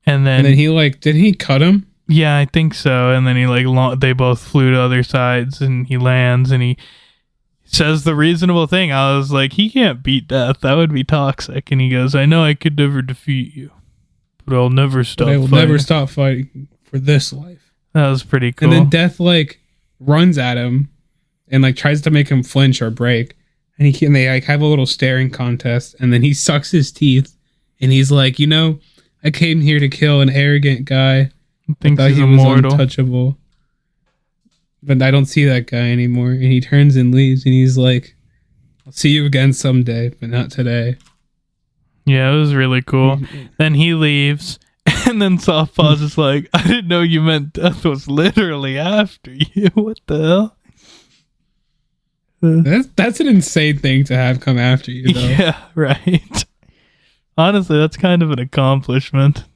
[SPEAKER 2] And then
[SPEAKER 1] he like, did he cut him?
[SPEAKER 2] Yeah, I think so. And then he like they both flew to other sides and he lands and he says the reasonable thing. I was like, he can't beat Death. That would be toxic. And he goes, I know I could never defeat you, but I'll never stop fighting. I will never stop fighting for this life. That was pretty cool. And then Death like runs at him and like tries to make him flinch or break, and they like have a little staring contest, and then he sucks his teeth, and he's like, I came here to kill an arrogant guy. I thought he was untouchable, but I don't see that guy anymore. And he turns and leaves, and he's like, I'll see you again someday, but not today. Yeah, it was really cool. Then he leaves, and then Softpaws is like, I didn't know you meant Death was literally after you. What the hell? That's an insane thing to have come after you, though. Yeah, right. Honestly, that's kind of an accomplishment.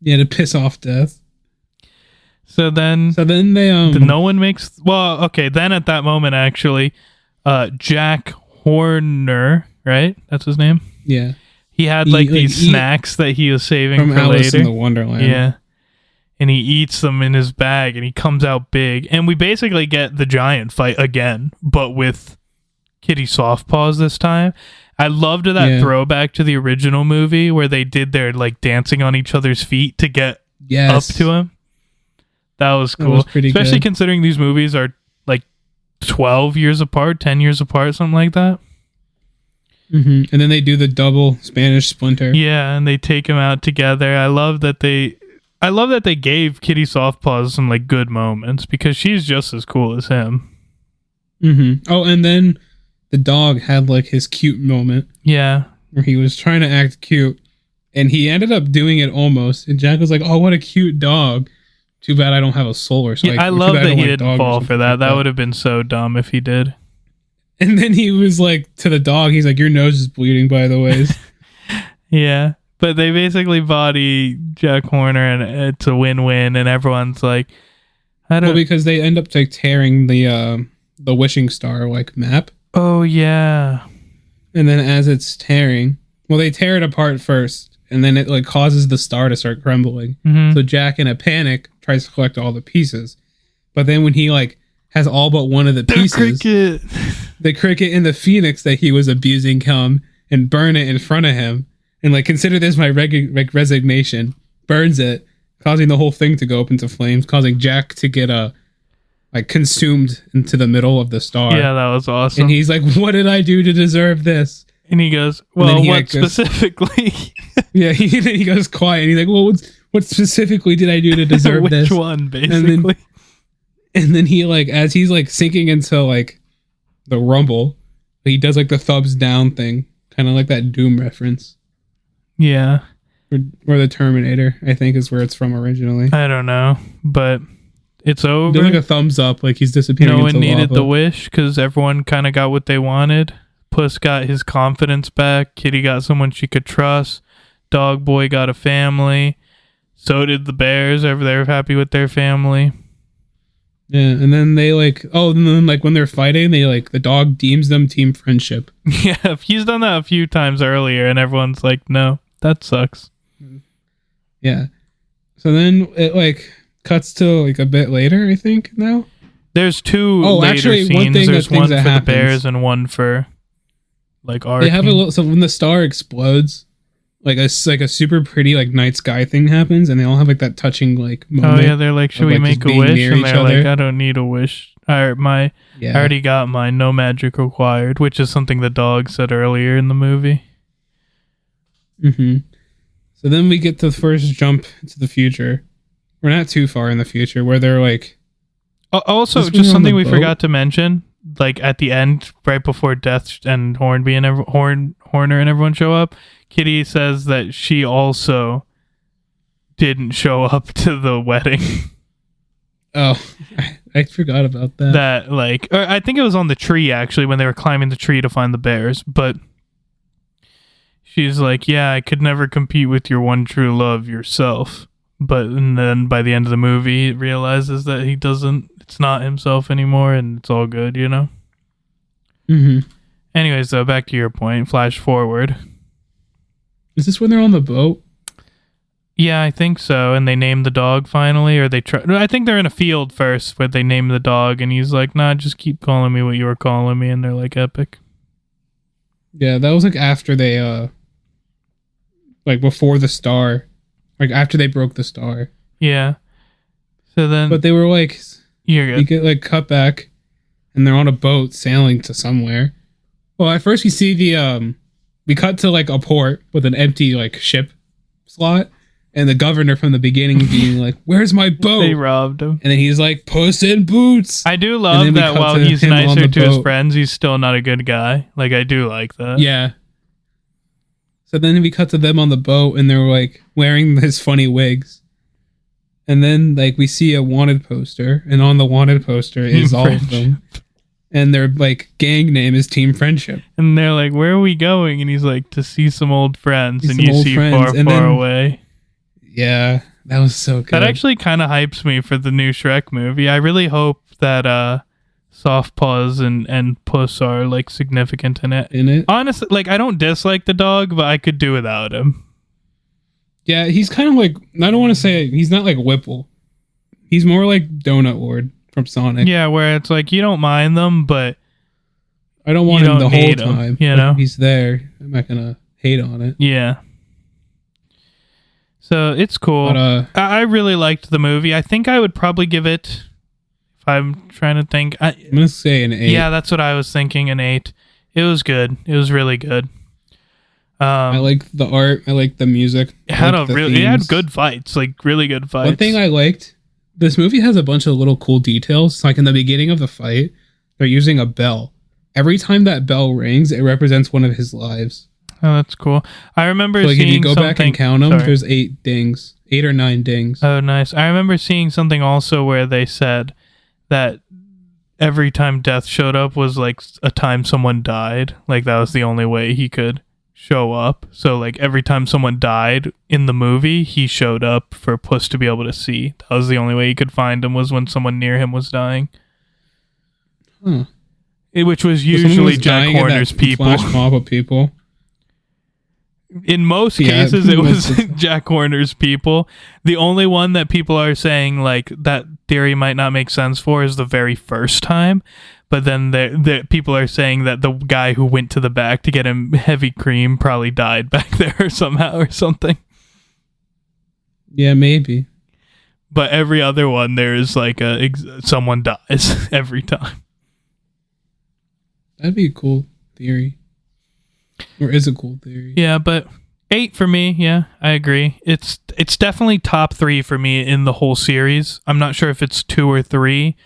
[SPEAKER 2] Yeah, to piss off Death. So then they no one makes then at that moment actually, Jack Horner, right? That's his name? Yeah. He had these snacks that he was saving from for Alice later. In the Wonderland. Yeah. And he eats them in his bag, and he comes out big. And we basically get the giant fight again, but with Kitty Softpaws this time. I loved that throwback to the original movie where they did their like dancing on each other's feet to get up to him. That was cool. That was pretty especially good. Considering these movies are like 12 years apart, 10 years apart, something like that. Mm-hmm. And then they do the double Spanish Splinter. Yeah, and they take him out together. I love that they gave Kitty Softpaws some like good moments because she's just as cool as him. Mm-hmm. Oh, and then the dog had like his cute moment. Yeah, where he was trying to act cute, and he ended up doing it almost. And Jack was like, "Oh, what a cute dog! Too bad I don't have a soul or something." Yeah, I love that he didn't fall for that. That would have been so dumb if he did. And then he was like to the dog, he's like, "Your nose is bleeding, by the way." Yeah. But they basically body Jack Horner, and it's a win-win, and everyone's like, I don't... Well, because they end up like tearing the wishing star like map. Oh, yeah. And then as it's tearing, they tear it apart first, and then it like causes the star to start crumbling. Mm-hmm. So Jack, in a panic, tries to collect all the pieces. But then when he like
[SPEAKER 1] has all but one of the pieces. The cricket and the phoenix that he was abusing come and burn it in front of him. And like, consider this my resignation. Burns it, causing the whole thing to go up into flames, causing Jack to get consumed into the middle of the star.
[SPEAKER 2] Yeah, that was awesome.
[SPEAKER 1] And he's like, what did I do to deserve this?
[SPEAKER 2] And he goes, well, what specifically?
[SPEAKER 1] Yeah, he goes quiet. And he's like, well, what specifically did I do to deserve this?
[SPEAKER 2] Which one, basically?
[SPEAKER 1] And then he, like, as he's, like, sinking into, like, the rumble, he does, like, the thumbs down thing. Kind of like that Doom reference.
[SPEAKER 2] Yeah.
[SPEAKER 1] Or the Terminator, I think, is where it's from originally.
[SPEAKER 2] I don't know, but it's over.
[SPEAKER 1] He does, like, a thumbs up, like he's disappearing into lava.
[SPEAKER 2] No one needed the wish, because everyone kind of got what they wanted. Puss got his confidence back. Kitty got someone she could trust. Dog Boy got a family. So did the bears. They were happy with their family.
[SPEAKER 1] Yeah, and then they and then when they're fighting, they the dog deems them team friendship.
[SPEAKER 2] Yeah, he's done that a few times earlier, and everyone's like, no, that sucks.
[SPEAKER 1] Yeah. So then it cuts to a bit later, I think, now.
[SPEAKER 2] There's two later scenes. There's one for the bears and one for our
[SPEAKER 1] They have so when the star explodes, a super pretty night sky thing happens, and they all have that touching moment.
[SPEAKER 2] Oh yeah, they're like, should we make a wish? And they're like, I don't need a wish. I already got mine. No magic required, which is something the dog said earlier in the movie.
[SPEAKER 1] Mm-hmm. So then we get the first jump into the future. We're not too far in the future where they're
[SPEAKER 2] Also, just something we forgot to mention. At the end, right before Death and Hornby and Horner and everyone show up, Kitty says that she also didn't show up to the wedding.
[SPEAKER 1] Oh, I forgot about that.
[SPEAKER 2] I think it was on the tree, actually, when they were climbing the tree to find the bears, but she's like, yeah, I could never compete with your one true love, yourself. And then by the end of the movie, he realizes that it's not himself anymore, and it's all good, you know?
[SPEAKER 1] Mm-hmm.
[SPEAKER 2] Anyways, though, back to your point, flash forward.
[SPEAKER 1] Is this when they're on the boat?
[SPEAKER 2] Yeah, I think so, and they name the dog finally, or I think they're in a field first, where they name the dog, and he's like, nah, just keep calling me what you were calling me, and they're like, epic.
[SPEAKER 1] Yeah, that was after they, before the star. After they broke the star. Yeah.
[SPEAKER 2] So then...
[SPEAKER 1] But they were
[SPEAKER 2] you're good.
[SPEAKER 1] You get cut back, and they're on a boat sailing to somewhere. Well, at first we see we cut to a port with an empty ship slot, and the governor from the beginning being where's my boat?
[SPEAKER 2] They robbed him.
[SPEAKER 1] And then he's like, Puss in Boots.
[SPEAKER 2] I do love that while he's nicer to his friends, he's still not a good guy. I do like that.
[SPEAKER 1] Yeah. So then we cut to them on the boat, and they're wearing his funny wigs. And then we see a wanted poster, and on the wanted poster is all of them. And their gang name is Team Friendship.
[SPEAKER 2] And they're like, where are we going? And he's like, to see some old friends. And you see far away.
[SPEAKER 1] Yeah, that was so good.
[SPEAKER 2] That actually kind of hypes me for the new Shrek movie. I really hope that Soft Paws and Puss are significant in it. Honestly, I don't dislike the dog, but I could do without him.
[SPEAKER 1] Yeah, he's kind of I don't want to say he's not like Whipple. He's more like Donut Lord from Sonic.
[SPEAKER 2] Yeah, where it's you don't mind them, but
[SPEAKER 1] I don't want him the whole time.
[SPEAKER 2] You know,
[SPEAKER 1] he's there. I'm not gonna hate on it.
[SPEAKER 2] Yeah. So it's cool. But, I really liked the movie. I think I would probably give it. If I'm trying to think, I'm
[SPEAKER 1] gonna say an 8.
[SPEAKER 2] Yeah, that's what I was thinking. An 8. It was good. It was really good.
[SPEAKER 1] I like the art. I like the music.
[SPEAKER 2] It had good fights, really good fights.
[SPEAKER 1] One thing I liked, this movie has a bunch of little cool details. In the beginning of the fight, they're using a bell. Every time that bell rings, it represents one of his lives.
[SPEAKER 2] Oh, that's cool. I remember seeing
[SPEAKER 1] if you go back and count them,
[SPEAKER 2] Sorry.
[SPEAKER 1] there's 8 dings. 8 or 9 dings.
[SPEAKER 2] Oh, nice. I remember seeing something also where they said that every time Death showed up was a time someone died. That was the only way he could show up. So every time someone died in the movie, he showed up for Puss to be able to see. That was the only way he could find him, was when someone near him was dying.
[SPEAKER 1] Huh.
[SPEAKER 2] Which was usually Jack Horner's people.
[SPEAKER 1] Flash mob of people.
[SPEAKER 2] In most cases, it was Jack Horner's people. The only one that people are saying that theory might not make sense for is the very first time, but then the people are saying that the guy who went to the back to get him heavy cream probably died back there somehow or something.
[SPEAKER 1] Yeah, maybe.
[SPEAKER 2] But every other one, there is like someone dies every time.
[SPEAKER 1] That'd be a cool theory. Or is a cool theory.
[SPEAKER 2] Yeah, but 8 for me. Yeah, I agree. It's definitely top 3 for me in the whole series. I'm not sure if it's 2 or 3.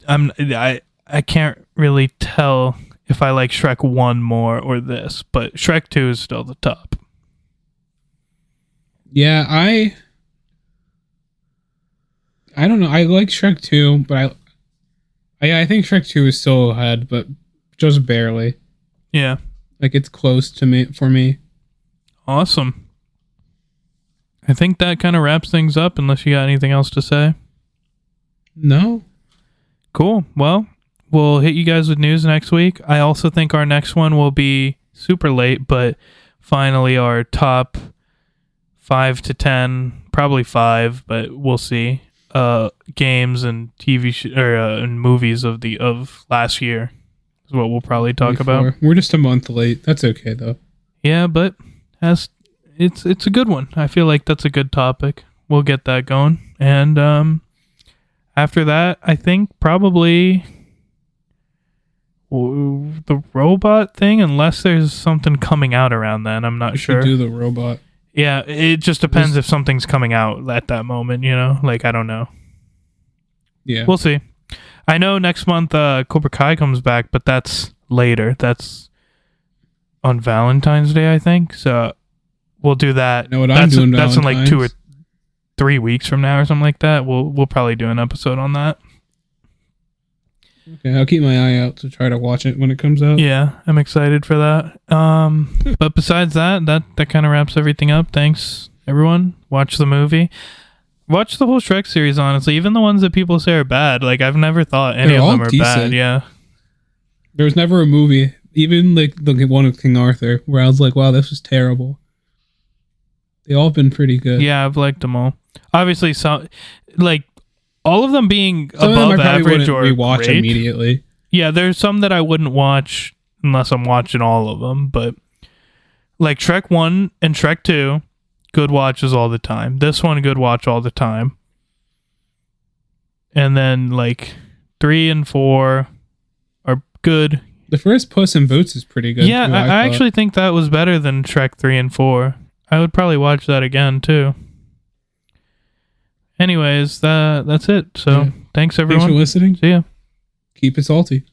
[SPEAKER 2] I can't really tell if I like Shrek 1 more or this, but Shrek 2 is still the top.
[SPEAKER 1] Yeah, I don't know. I like Shrek 2, but I think Shrek 2 is still ahead, but just barely.
[SPEAKER 2] Yeah.
[SPEAKER 1] Like, it's close to me for me.
[SPEAKER 2] Awesome. I think that kind of wraps things up, unless you got anything else to say.
[SPEAKER 1] No.
[SPEAKER 2] Cool. Well, we'll hit you guys with news next week. I also think our next one will be super late, but finally our top 5 to 10, probably 5, but we'll see. Games and TV and movies of last year is what we'll probably talk about.
[SPEAKER 1] We're just a month late. That's okay though.
[SPEAKER 2] Yeah, but it's a good one. I feel like that's a good topic. We'll get that going, and after that, I think probably the robot thing, unless there's something coming out around then. I'm not sure.
[SPEAKER 1] Do the robot.
[SPEAKER 2] Yeah, it just depends if something's coming out at that moment, Like, I don't know.
[SPEAKER 1] Yeah.
[SPEAKER 2] We'll see. I know next month Cobra Kai comes back, but that's later. That's on Valentine's Day, I think. So we'll do that.
[SPEAKER 1] You know what I'm doing
[SPEAKER 2] That's in like
[SPEAKER 1] Valentine's?
[SPEAKER 2] 2 or 3 weeks from now or something like that. We'll probably do an episode on that.
[SPEAKER 1] Okay, I'll keep my eye out to try to watch it when it comes out.
[SPEAKER 2] Yeah, I'm excited for that. But besides that kind of wraps everything up. Thanks, everyone. Watch the movie. Watch the whole Shrek series, honestly. Even the ones that people say are bad. Like, I've never thought any
[SPEAKER 1] They're
[SPEAKER 2] of
[SPEAKER 1] all
[SPEAKER 2] them are
[SPEAKER 1] decent.
[SPEAKER 2] bad. Yeah.
[SPEAKER 1] There was never a movie, even like the one with King Arthur, where I was like, wow, this was terrible. They all been pretty good.
[SPEAKER 2] Yeah, I've liked them all. Obviously, some, like, all of them being
[SPEAKER 1] Some
[SPEAKER 2] above
[SPEAKER 1] of them I probably
[SPEAKER 2] average or
[SPEAKER 1] wouldn't rewatch
[SPEAKER 2] great.
[SPEAKER 1] immediately.
[SPEAKER 2] Yeah, there's some that I wouldn't watch unless I'm watching all of them. But, like, Shrek 1 and Shrek 2, good watches all the time. This one, good watch all the time. And then, like, 3 and 4 are good.
[SPEAKER 1] The first Puss in Boots is pretty good.
[SPEAKER 2] Yeah,
[SPEAKER 1] too,
[SPEAKER 2] I
[SPEAKER 1] thought.
[SPEAKER 2] actually think that was better than Shrek 3 and 4. I would probably watch that again, too. Anyways, that's it. So,
[SPEAKER 1] Yeah.
[SPEAKER 2] thanks, everyone.
[SPEAKER 1] Thanks for listening.
[SPEAKER 2] See ya.
[SPEAKER 1] Keep it salty.